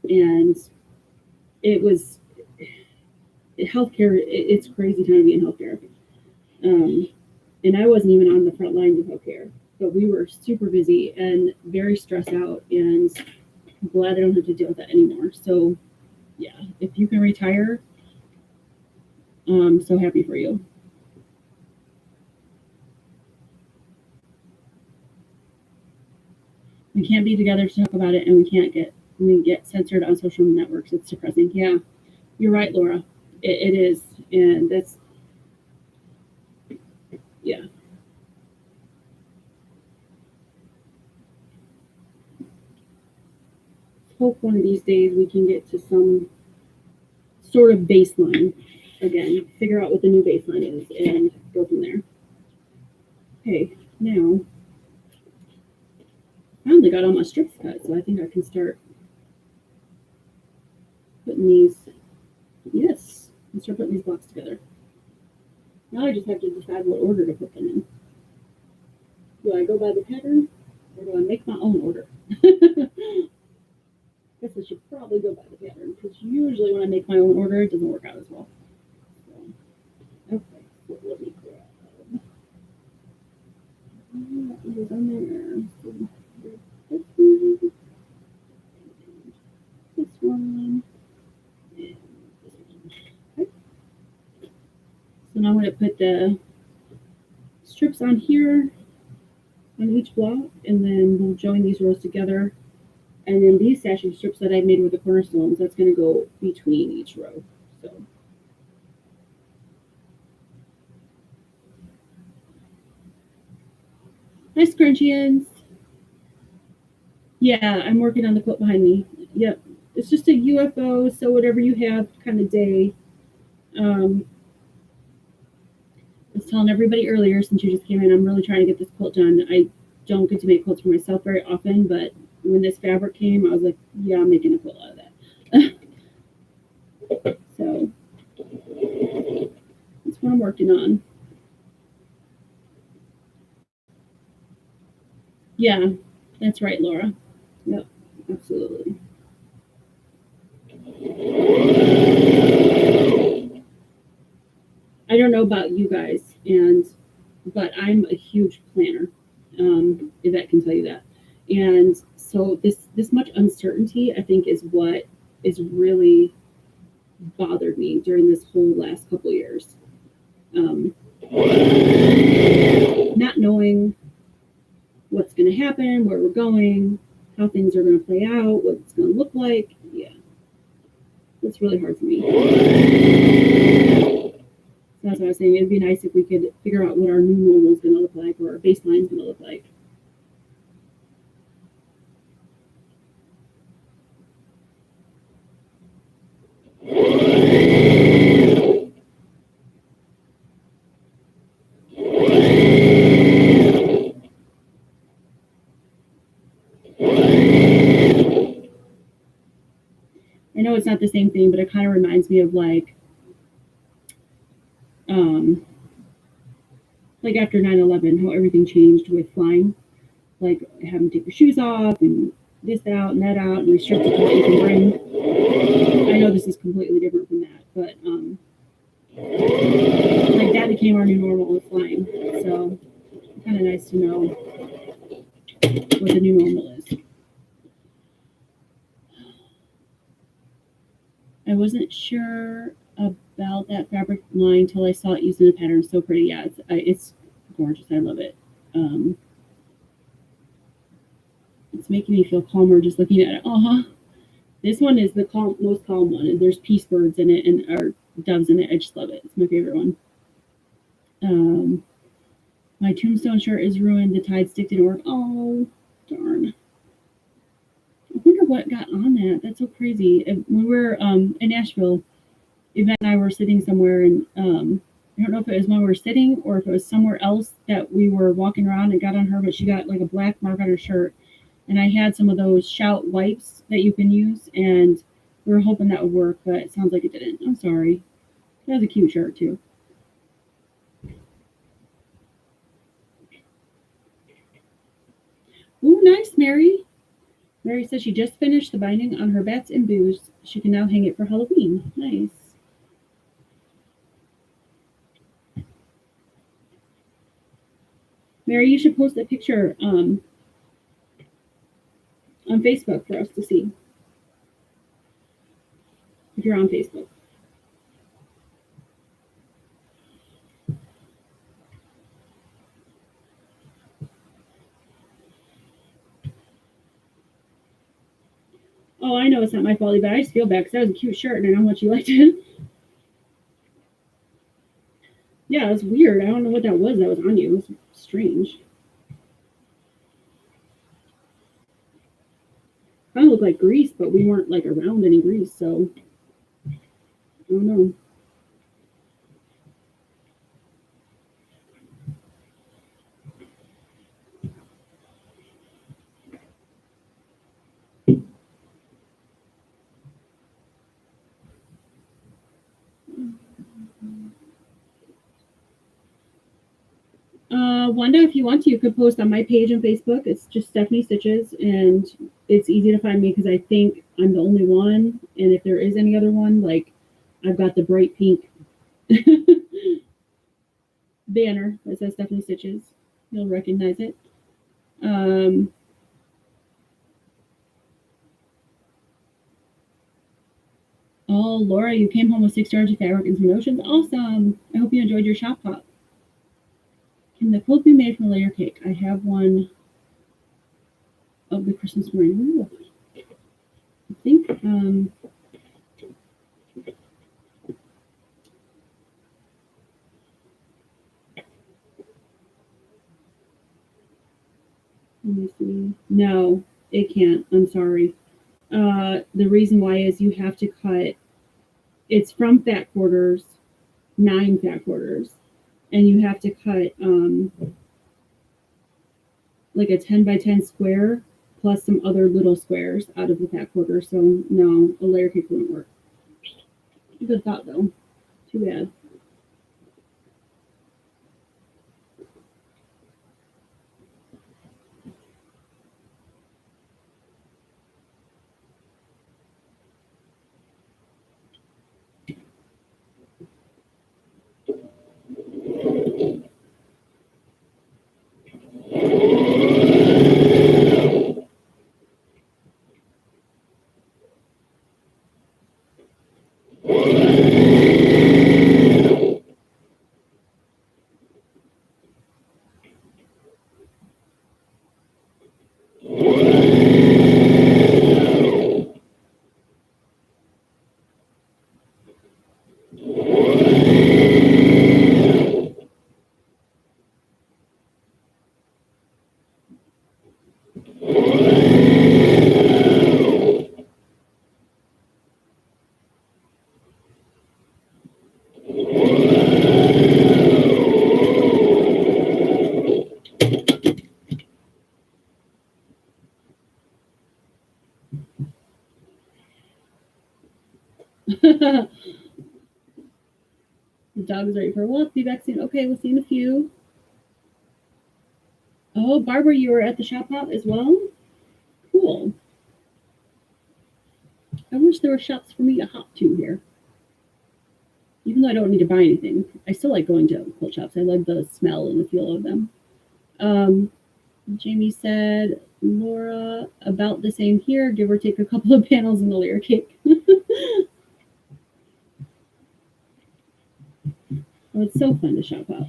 and it was healthcare. It's crazy time to be in healthcare. And I wasn't even on the front lines of healthcare, but we were super busy and very stressed out, and I'm glad I don't have to deal with that anymore. So yeah, if you can retire, I'm so happy for you. We can't be together to talk about it, and we get censored on social networks. It's depressing. Yeah, you're right, Laura. It is, and that's, yeah. Hope one of these days we can get to some sort of baseline. again, figure out what the new baseline is and go from there. Okay, now I finally got all my strips cut, so I think I can start putting these, yes, and start putting these blocks together. Now I just have to decide what order to put them in. Do I go by the pattern, or do I make my own order? I guess I should probably go by the pattern, because usually when I make my own order, it doesn't work out as well. So, okay, so let me grab what is on there. So, this one, and this one. Okay. So now I'm going to put the strips on here on each block, and then we'll join these rows together. And then these sashing strips that I made with the cornerstones, that's going to go between each row. So. Hi, Scrunchians. Yeah, I'm working on the quilt behind me. Yep. It's just a UFO, so whatever you have kind of day. I was telling everybody earlier, since you just came in, I'm really trying to get this quilt done. I don't get to make quilts for myself very often, but when this fabric came, I was like, yeah, I'm making a quilt out of that. So that's what I'm working on. Yeah, that's right, Laura. Yep, absolutely. I don't know about you guys, but I'm a huge planner. Yvette can tell you that. And so this much uncertainty, I think, is what is really bothered me during this whole last couple of years. Not knowing what's going to happen, where we're going, how things are going to play out, what it's going to look like. Yeah, it's really hard for me. So that's what I was saying. It'd be nice if we could figure out what our new normal is going to look like, or our baseline is going to look like. I know it's not the same thing, but it kind of reminds me of like after 9/11, how everything changed with flying, like having to take your shoes off and this out and that out and restricted to what you can bring. I know this is completely different from that, but like that became our new normal with flying. So kind of nice to know what the new normal is. I wasn't sure about that fabric line until I saw it used in a pattern. So pretty. Yeah, it's gorgeous. I love it. It's making me feel calmer just looking at it. This one is the most calm one, and there's peace birds in it and or doves in it. I just love it. It's my favorite one. My tombstone shirt is ruined. The tide stick didn't work. Oh, darn. I wonder what got on that. That's so crazy. When we were in Nashville, Yvette and I were sitting somewhere, and I don't know if it was when we were sitting or if it was somewhere else that we were walking around and got on her, but she got like a black mark on her shirt. And I had some of those shout wipes that you can use, and we were hoping that would work, but it sounds like it didn't. I'm sorry. That was a cute shirt, too. Ooh, nice, Mary. Mary says she just finished the binding on her bats and boos. She can now hang it for Halloween. Nice. Mary, you should post a picture on Facebook for us to see. If you're on Facebook. Oh, I know it's not my fault, but I just feel bad because that was a cute shirt and I know how much you liked it. Yeah, it was weird. I don't know what that was on you. It was strange. Kind of looked like grease, but we weren't like around any grease, so I don't know. Wanda, if you want to, you could post on my page on Facebook. It's just Stephanie Stitches, and it's easy to find me because I think I'm the only one. And if there is any other one, like I've got the bright pink banner that says Stephanie Stitches. You'll recognize it. Oh, Laura, you came home with 6 jars of fabric and some notions. Awesome. I hope you enjoyed your shop hop. Can the quilt be made from a layer cake? I have one of the Christmas morning. I think let me see. No, it can't. I'm sorry. The reason why is you have to cut. It's from fat quarters, 9 fat quarters, and you have to cut like a 10 by 10 square plus some other little squares out of the fat quarter. So no, a layer cake wouldn't work. Good thought though. Too bad. The dog is ready for a walk. Be back soon. Okay, we'll see you in a few. Oh, Barbara, you were at the shop hop as well? Cool. I wish there were shops for me to hop to here. Even though I don't need to buy anything, I still like going to quilt shops. I love the smell and the feel of them. Jamie said, Laura, about the same here, give or take a couple of panels in the layer cake. Oh, it's so fun to shop out.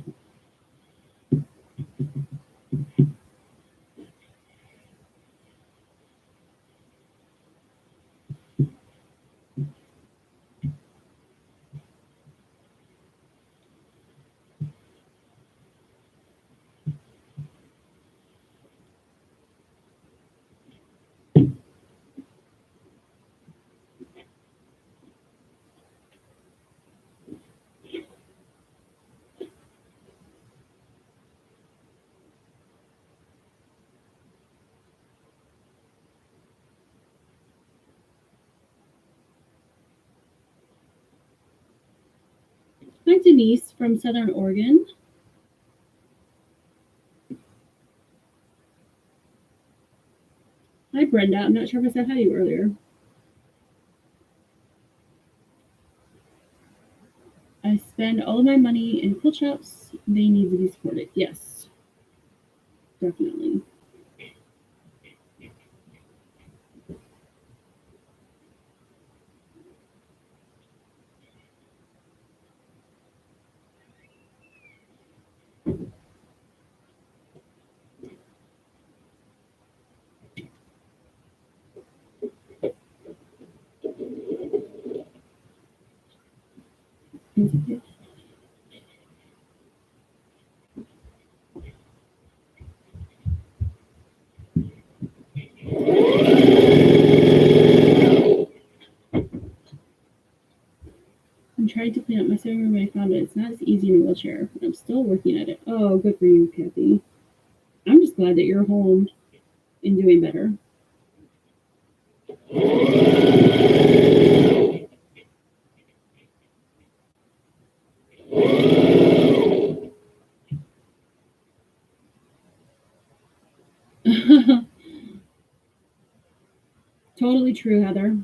Hi, Denise from Southern Oregon. Hi, Brenda. I'm not sure if I said hi to you earlier. I spend all of my money in quilt shops. They need to be supported. Yes, definitely. I'm trying to clean up my sewing room and I found it. It's not as easy in a wheelchair. I'm still working at it. Oh, good for you, Kathy. I'm just glad that you're home and doing better. absolutely true, Heather.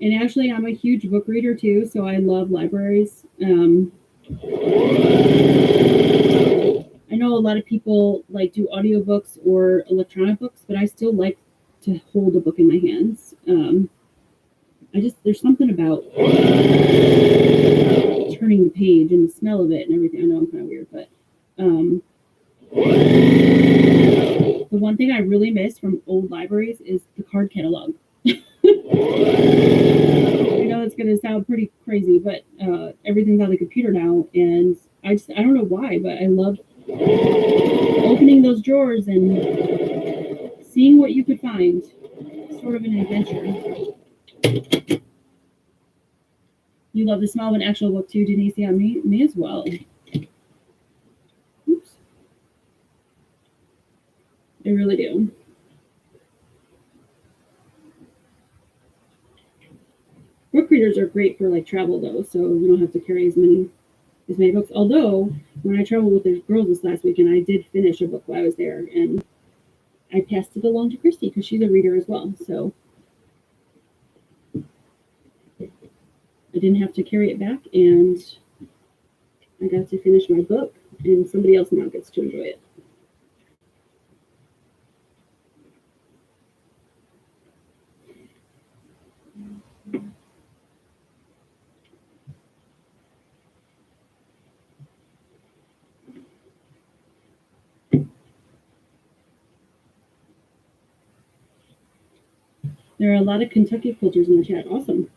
And actually, I'm a huge book reader too, so I love libraries. I know a lot of people like do audiobooks or electronic books, but I still like to hold a book in my hands. There's something about turning the page and the smell of it and everything. I know I'm kind of weird, but the one thing I really miss from old libraries is the card catalog. I know it's going to sound pretty crazy, but everything's on the computer now, and I don't know why, but I love opening those drawers and seeing what you could find. Sort of an adventure. You love the smell of an actual book too, Denise. Yeah, me as well. Oops. I really do. Book readers are great for like travel though, so you don't have to carry as many books. Although when I traveled with the girls this last weekend, I did finish a book while I was there, and I passed it along to Christy because she's a reader as well. So I didn't have to carry it back, and I got to finish my book, and somebody else now gets to enjoy it. There are a lot of Kentucky quilters in the chat. Awesome.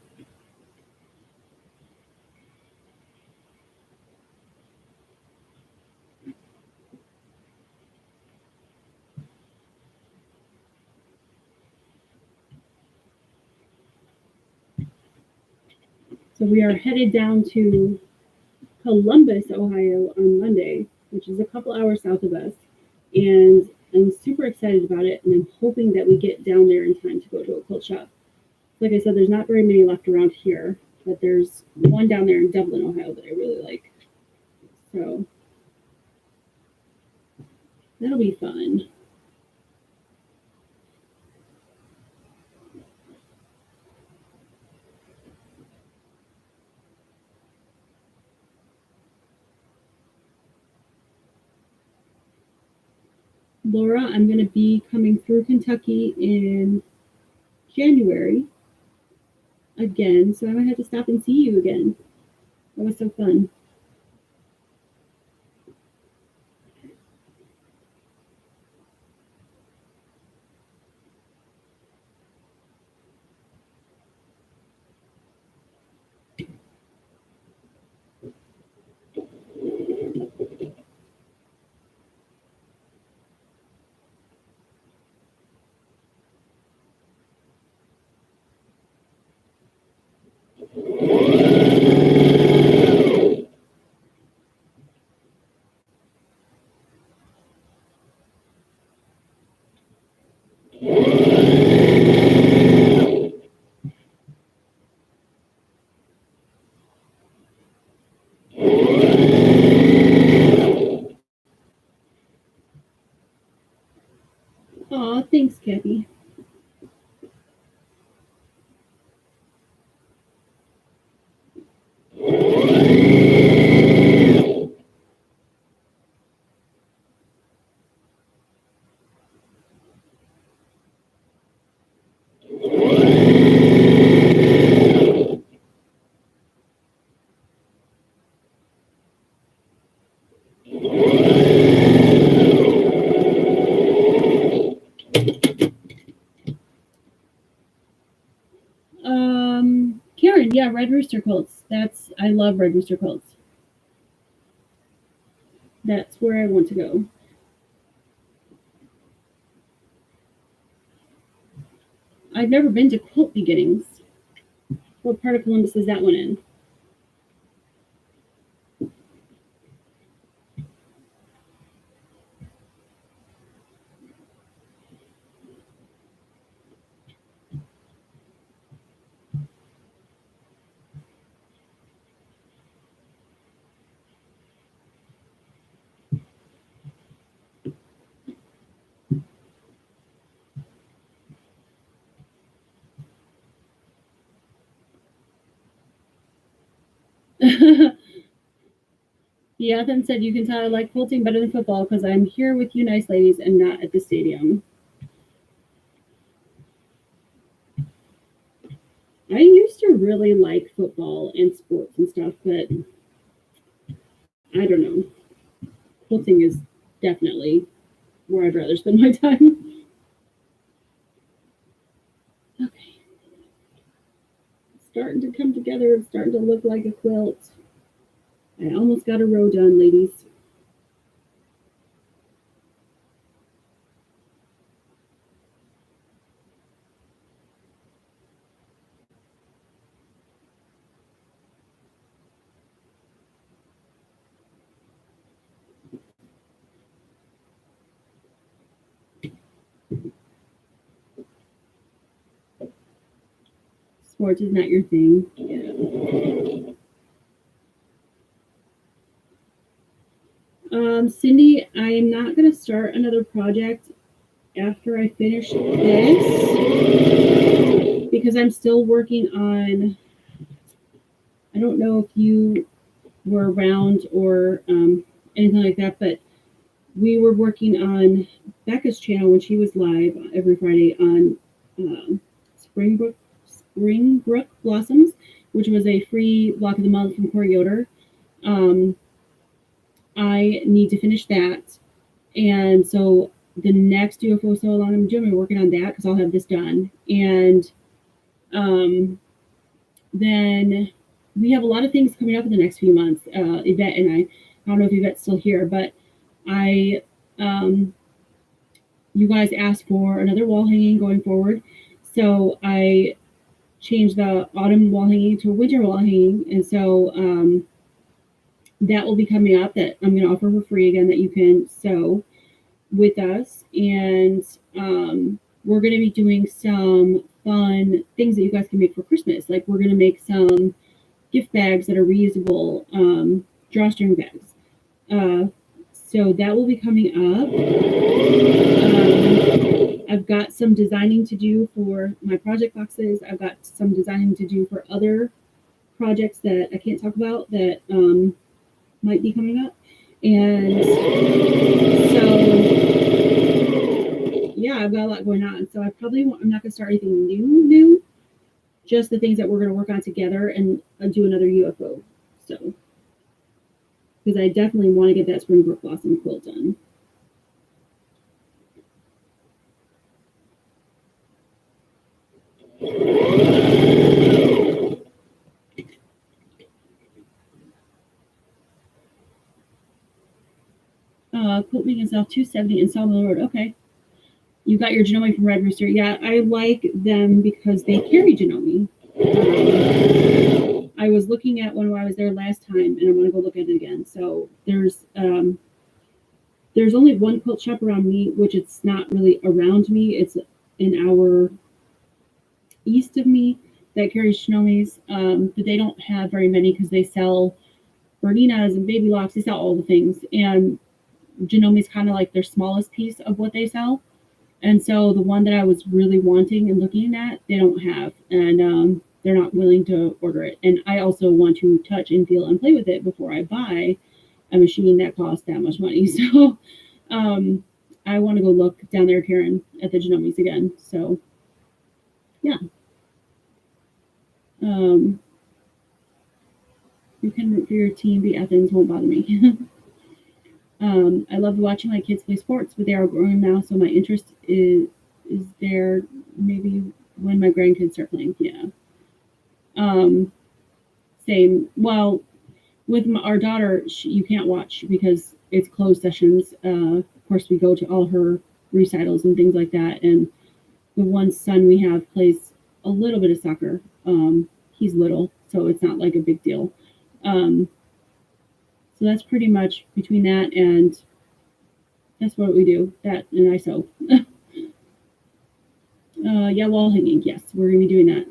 So we are headed down to Columbus, Ohio on Monday, which is a couple hours south of us. And I'm super excited about it, and I'm hoping that we get down there in time to go to a quilt shop. Like I said, there's not very many left around here, but there's one down there in Dublin, Ohio that I really like. So that'll be fun. Laura, I'm going to be coming through Kentucky in January again, so I might have to stop and see you again. That was so fun. Aw, thanks, Kathy. Karen, yeah, Red Rooster quilts. I love Red Rooster quilts. That's where I want to go. I've never been to Quilt Beginnings. What part of Columbus is that one in? Ethan said, you can tell I like quilting better than football because I'm here with you nice ladies and not at the stadium. I used to really like football and sports and stuff, but I don't know. Quilting is definitely where I'd rather spend my time. Okay. It's starting to come together. It's starting to look like a quilt. I almost got a row done, ladies. Sports is not your thing. Yeah. Cindy, I'm not going to start another project after I finish this because I'm still working on. I don't know if you were around or anything like that, but we were working on Becca's channel when she was live every Friday on Springbrook Blossoms, which was a free block of the month from Corey Yoder. I need to finish that. And so the next UFO so long I'm doing, I'm working on that because I'll have this done. And then we have a lot of things coming up in the next few months. Yvette and I don't know if Yvette's still here, but you guys asked for another wall hanging going forward. So I changed the autumn wall hanging to a winter wall hanging. And so that will be coming up that I'm going to offer for free again that you can sew with us. And we're going to be doing some fun things that you guys can make for Christmas. Like we're going to make some gift bags that are reusable drawstring bags. So that will be coming up. I've got some designing to do for my project boxes. I've got some designing to do for other projects that I can't talk about that might be coming up. And so, yeah, I've got a lot going on. So I'm not going to start anything new, just the things that we're going to work on together and do another UFO. So, because I definitely want to get that Springbrook Blossom quilt done. Quilt making itself 270 in Sawmill Road. Okay. You got your Janome from Red Rooster. Yeah, I like them because they carry Janome. I was looking at one while I was there last time, and I'm going to go look at it again. So there's only one quilt shop around me, which it's not really around me. It's an hour east of me that carries Janomes, but they don't have very many because they sell Berninas and baby locks. They sell all the things, and Janome is kind of like their smallest piece of what they sell. And so the one that I was really wanting and looking at, they don't have, and they're not willing to order it. And I also want to touch and feel and play with it before I buy a machine that costs that much money. So I want to go look down there, Karen, at the Janomes again. So yeah. You can root for your team, be Athens, won't bother me. I love watching my kids play sports, but they are growing now, so my interest is there maybe when my grandkids start playing. Yeah. Same. Well, with our daughter, you can't watch because it's closed sessions. Of course, we go to all her recitals and things like that. And the one son we have plays a little bit of soccer. He's little, so it's not like a big deal. So that's pretty much between that and that's what we do. That and I sew. Yeah, wall hanging. Yes, we're gonna be doing that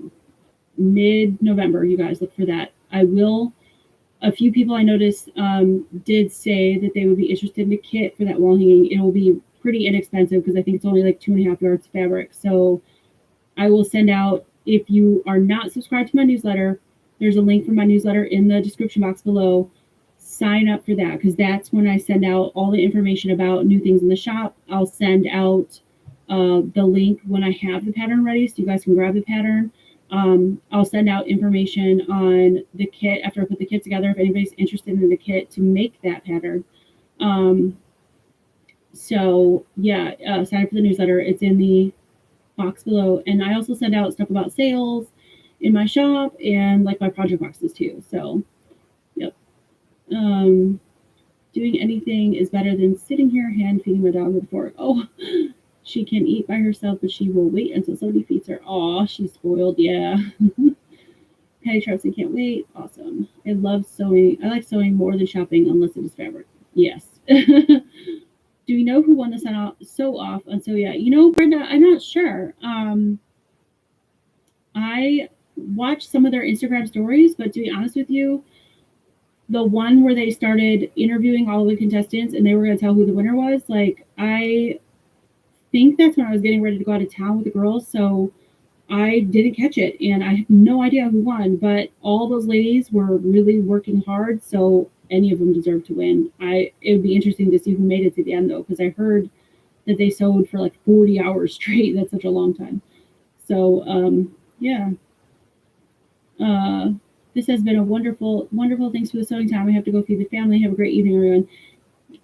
mid-November. You guys look for that. I will. A few people I noticed did say that they would be interested in a kit for that wall hanging. It will be pretty inexpensive because I think it's only like 2.5 yards of fabric. So I will send out, if you are not subscribed to my newsletter, there's a link for my newsletter in the description box below. Sign up for that, because that's when I send out all the information about new things in the shop. I'll send out the link when I have the pattern ready, so you guys can grab the pattern. I'll send out information on the kit after I put the kit together, if anybody's interested in the kit to make that pattern. So yeah, sign up for the newsletter. It's in the box below. And I also send out stuff about sales in my shop and like my project boxes too. So yep. Doing anything is better than sitting here hand feeding my dog with a fork. Oh, she can eat by herself, but she will wait until somebody feeds her. Aw, she's spoiled. Yeah. Patty Trapson can't wait. Awesome. I love sewing. I like sewing more than shopping unless it is fabric. Yes. Do we know who won the sew off on Sew Yet? You know, Brenda, I'm not sure. I watched some of their Instagram stories, but to be honest with you, the one where they started interviewing all of the contestants and they were going to tell who the winner was, like, I think that's when I was getting ready to go out of town with the girls, so I didn't catch it, and I have no idea who won, but all those ladies were really working hard, so any of them deserve to win. It would be interesting to see who made it to the end, though, because I heard that they sewed for like 40 hours straight. That's such a long time. So, yeah. This has been a wonderful, wonderful. Thanks for the sewing time. I have to go feed the family. Have a great evening, everyone.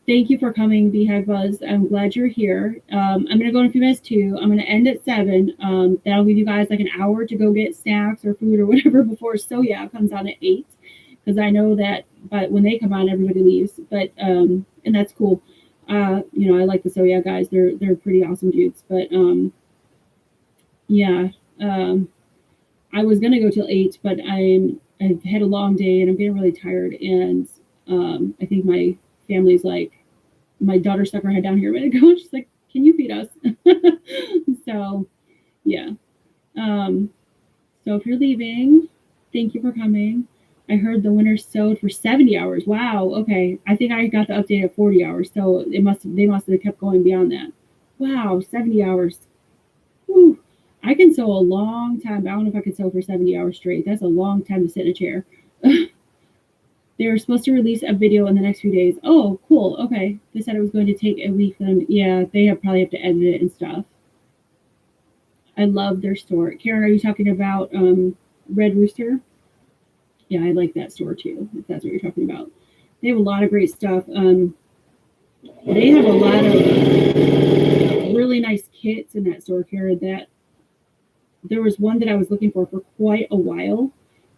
Thank you for coming, Beehive Buzz. I'm glad you're here. I'm going to go in a few minutes too. I'm going to end at 7. That'll give you guys like an hour to go get snacks or food or whatever before So Yeah comes on at 8. Because I know that when they come on, everybody leaves. But and that's cool. You know, I like the So Yeah guys. They're pretty awesome dudes. But yeah. I was gonna go till 8, but I've had a long day and I'm getting really tired. And I think my family's like, my daughter stuck her head down here a minute ago and she's like, "Can you feed us?" So yeah. So if you're leaving, thank you for coming. I heard the winner sewed for 70 hours. Wow. Okay. I think I got the update at 40 hours. So they must have kept going beyond that. Wow, 70 hours. Whew. I can sew a long time. I don't know if I could sew for 70 hours straight. That's a long time to sit in a chair. They were supposed to release a video in the next few days. Oh, cool. Okay. They said it was going to take a week for them. Yeah, they probably have to edit it and stuff. I love their store. Karen, are you talking about Red Rooster? Yeah, I like that store too, if that's what you're talking about. They have a lot of great stuff. They have a lot of really nice kits in that store, Karen, that there was one that I was looking for quite a while,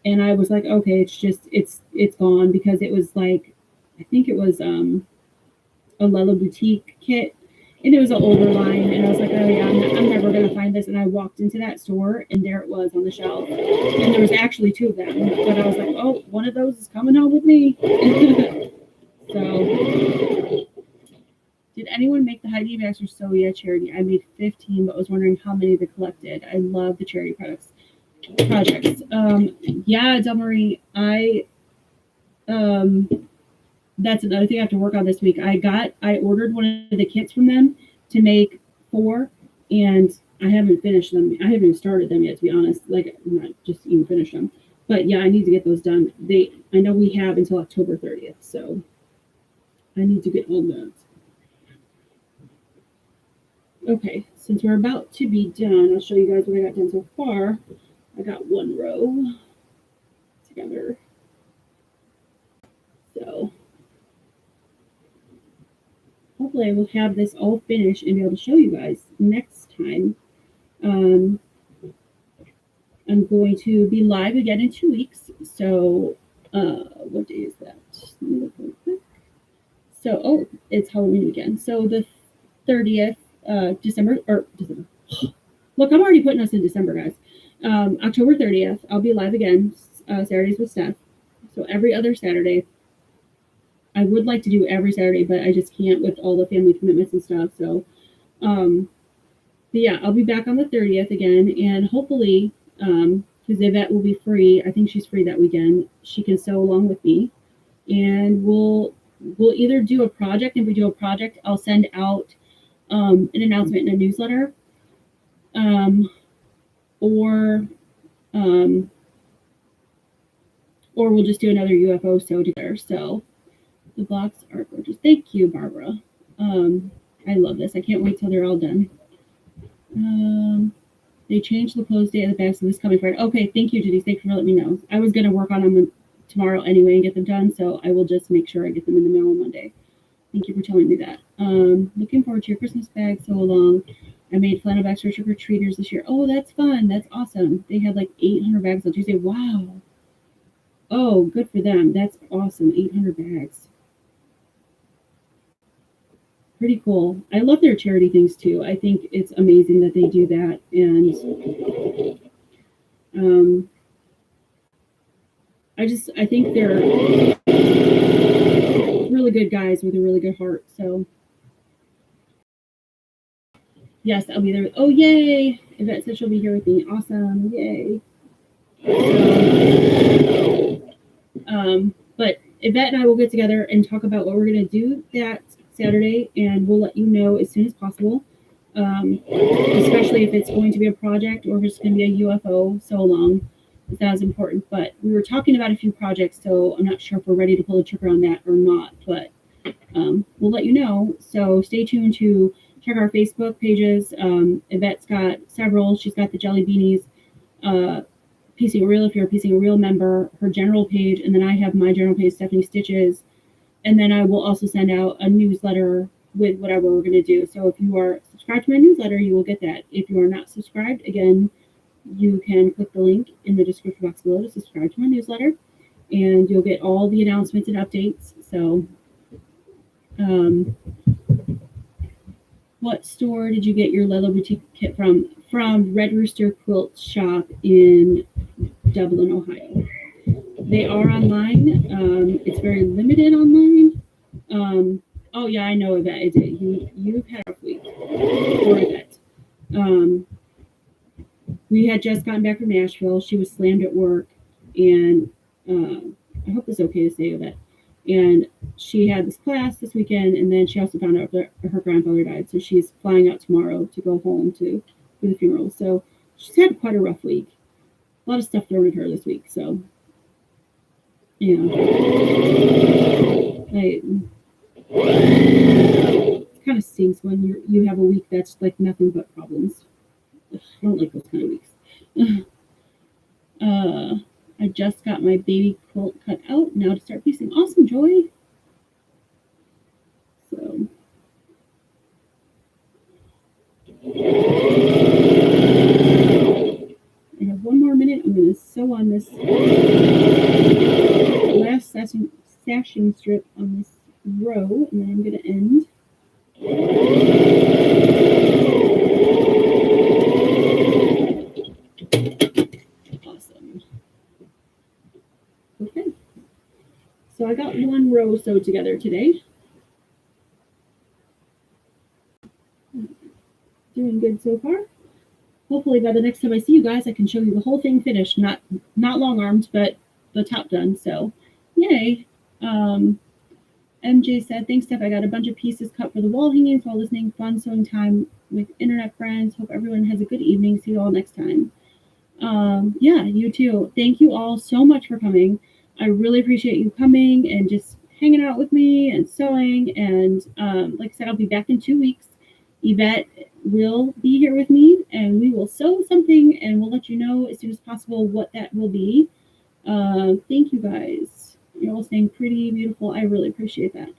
and I was like, okay, it's gone, because it was like, I think it was a Lella Boutique kit, and it was an older line, and I was like, oh yeah, I'm never gonna find this. And I walked into that store, and there it was on the shelf, and there was actually 2 of them, but I was like, oh, one of those is coming home with me. So, did anyone make the Heidi Baxter Sew Yeah charity? I made 15, but was wondering how many they collected. I love the charity projects. Yeah, Del Marie, that's another thing I have to work on this week. I ordered one of the kits from them to make 4, and I haven't finished them. I haven't even started them yet, to be honest. Like, I'm not just even finished them. But yeah, I need to get those done. I know we have until October 30th, so I need to get on that. Okay, since we're about to be done, I'll show you guys what I got done so far. I got 1 row together. So hopefully I will have this all finished and be able to show you guys next time. I'm going to be live again in 2 weeks. So what day is that? Let me look real quick. So, oh, it's Halloween weekend. So the 30th, December. Look, I'm already putting us in December, guys. October 30th, I'll be live again, Saturdays with Steph. So every other Saturday. I would like to do every Saturday, but I just can't with all the family commitments and stuff. So, but yeah, I'll be back on the 30th again, and hopefully, because Yvette will be free. I think she's free that weekend. She can sew along with me, and we'll either do a project. If we do a project, I'll send out an announcement in a newsletter, or or we'll just do another UFO sew together. So the blocks are gorgeous. Thank you, Barbara. I love this. I can't wait till they're all done. They changed the close date of the bags so this coming Friday. Okay, thank you, Judy. Thanks for letting me know. I was going to work on them tomorrow anyway and get them done, so I will just make sure I get them in the mail on Monday. Thank you for telling me that. Looking forward to your Christmas bag so long. I made flannel bags for trick-or-treaters this year. Oh, that's fun. That's awesome. They had like 800 bags on Tuesday. Wow. Oh, good for them. That's awesome. 800 bags. Pretty cool. I love their charity things too. I think it's amazing that they do that. And I think they're really good guys with a really good heart. So yes, I'll be there. Oh, yay. Yvette said she'll be here with me. Awesome. Yay. But Yvette and I will get together and talk about what we're going to do that Saturday, and we'll let you know as soon as possible, especially if it's going to be a project or if it's going to be a UFO so long. It's not as important, but we were talking about a few projects, so I'm not sure if we're ready to pull the trigger on that or not, but we'll let you know. So stay tuned to check our Facebook pages. Yvette's got several. She's got the Jelly Beanies, Piecing a Reel if you're a Piecing a Reel member, her general page, and then I have my general page, Stephanie Stitches, and then I will also send out a newsletter with whatever we're going to do. So if you are subscribed to my newsletter, you will get that. If you are not subscribed, again, you can click the link in the description box below to subscribe to my newsletter, and you'll get all the announcements and updates. So what store did you get your Lelo Boutique kit from? From Red Rooster Quilt Shop in Dublin, Ohio. They are online. It's very limited online. Oh yeah, I know that. You've had a rough week. Or that. We had just gotten back from Nashville. She was slammed at work, and I hope it's okay to say that. And she had this class this weekend, and then she also found out that her grandfather died. So she's flying out tomorrow to go home for the funeral. So she's had quite a rough week. A lot of stuff thrown at her this week. So yeah, it kind of stinks when you have a week that's like nothing but problems. I don't like those kind of weeks. I just got my baby quilt cut out now to start piecing. Awesome, Joy. So I have one more minute. I'm going to sew on this last sashing strip on this row, and then I'm going to end. Awesome. Okay. So I got one row sewed together today. Doing good so far. Hopefully by the next time I see you guys, I can show you the whole thing finished. Not long armed, but the top done. So yay. MJ said, thanks, Steph. I got a bunch of pieces cut for the wall hangings while listening. Fun sewing time with internet friends. Hope everyone has a good evening. See you all next time. Yeah, you too. Thank you all so much for coming. I really appreciate you coming and just hanging out with me and sewing. And like I said, I'll be back in 2 weeks. Yvette will be here with me, and we will sew something, and we'll let you know as soon as possible what that will be. Thank you guys. You're all staying pretty beautiful. I really appreciate that.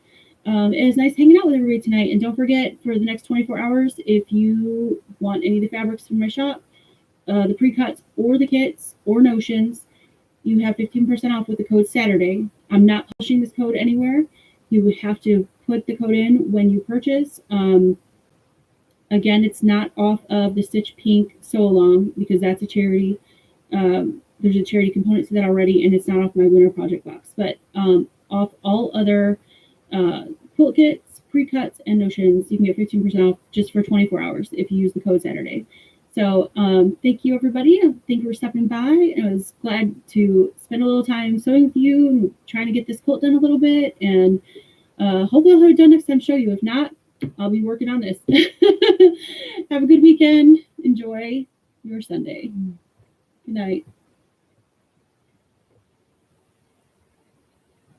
It was nice hanging out with everybody tonight. And don't forget, for the next 24 hours, if you want any of the fabrics from my shop, the pre-cuts or the kits or notions, you have 15% off with the code Saturday. I'm not pushing this code anywhere. You would have to put the code in when you purchase. Again, it's not off of the Stitch Pink Sew Along because that's a charity. There's a charity component to that already, and it's not off my winter project box. But off all other quilt kits, pre-cuts, and notions, you can get 15% off just for 24 hours if you use the code Saturday. So thank you, everybody. Thank you for stopping by. I was glad to spend a little time sewing with you and trying to get this quilt done a little bit. And hopefully I'll have it done next time, show you. If not, I'll be working on this. Have a good weekend. Enjoy your Sunday. Good night.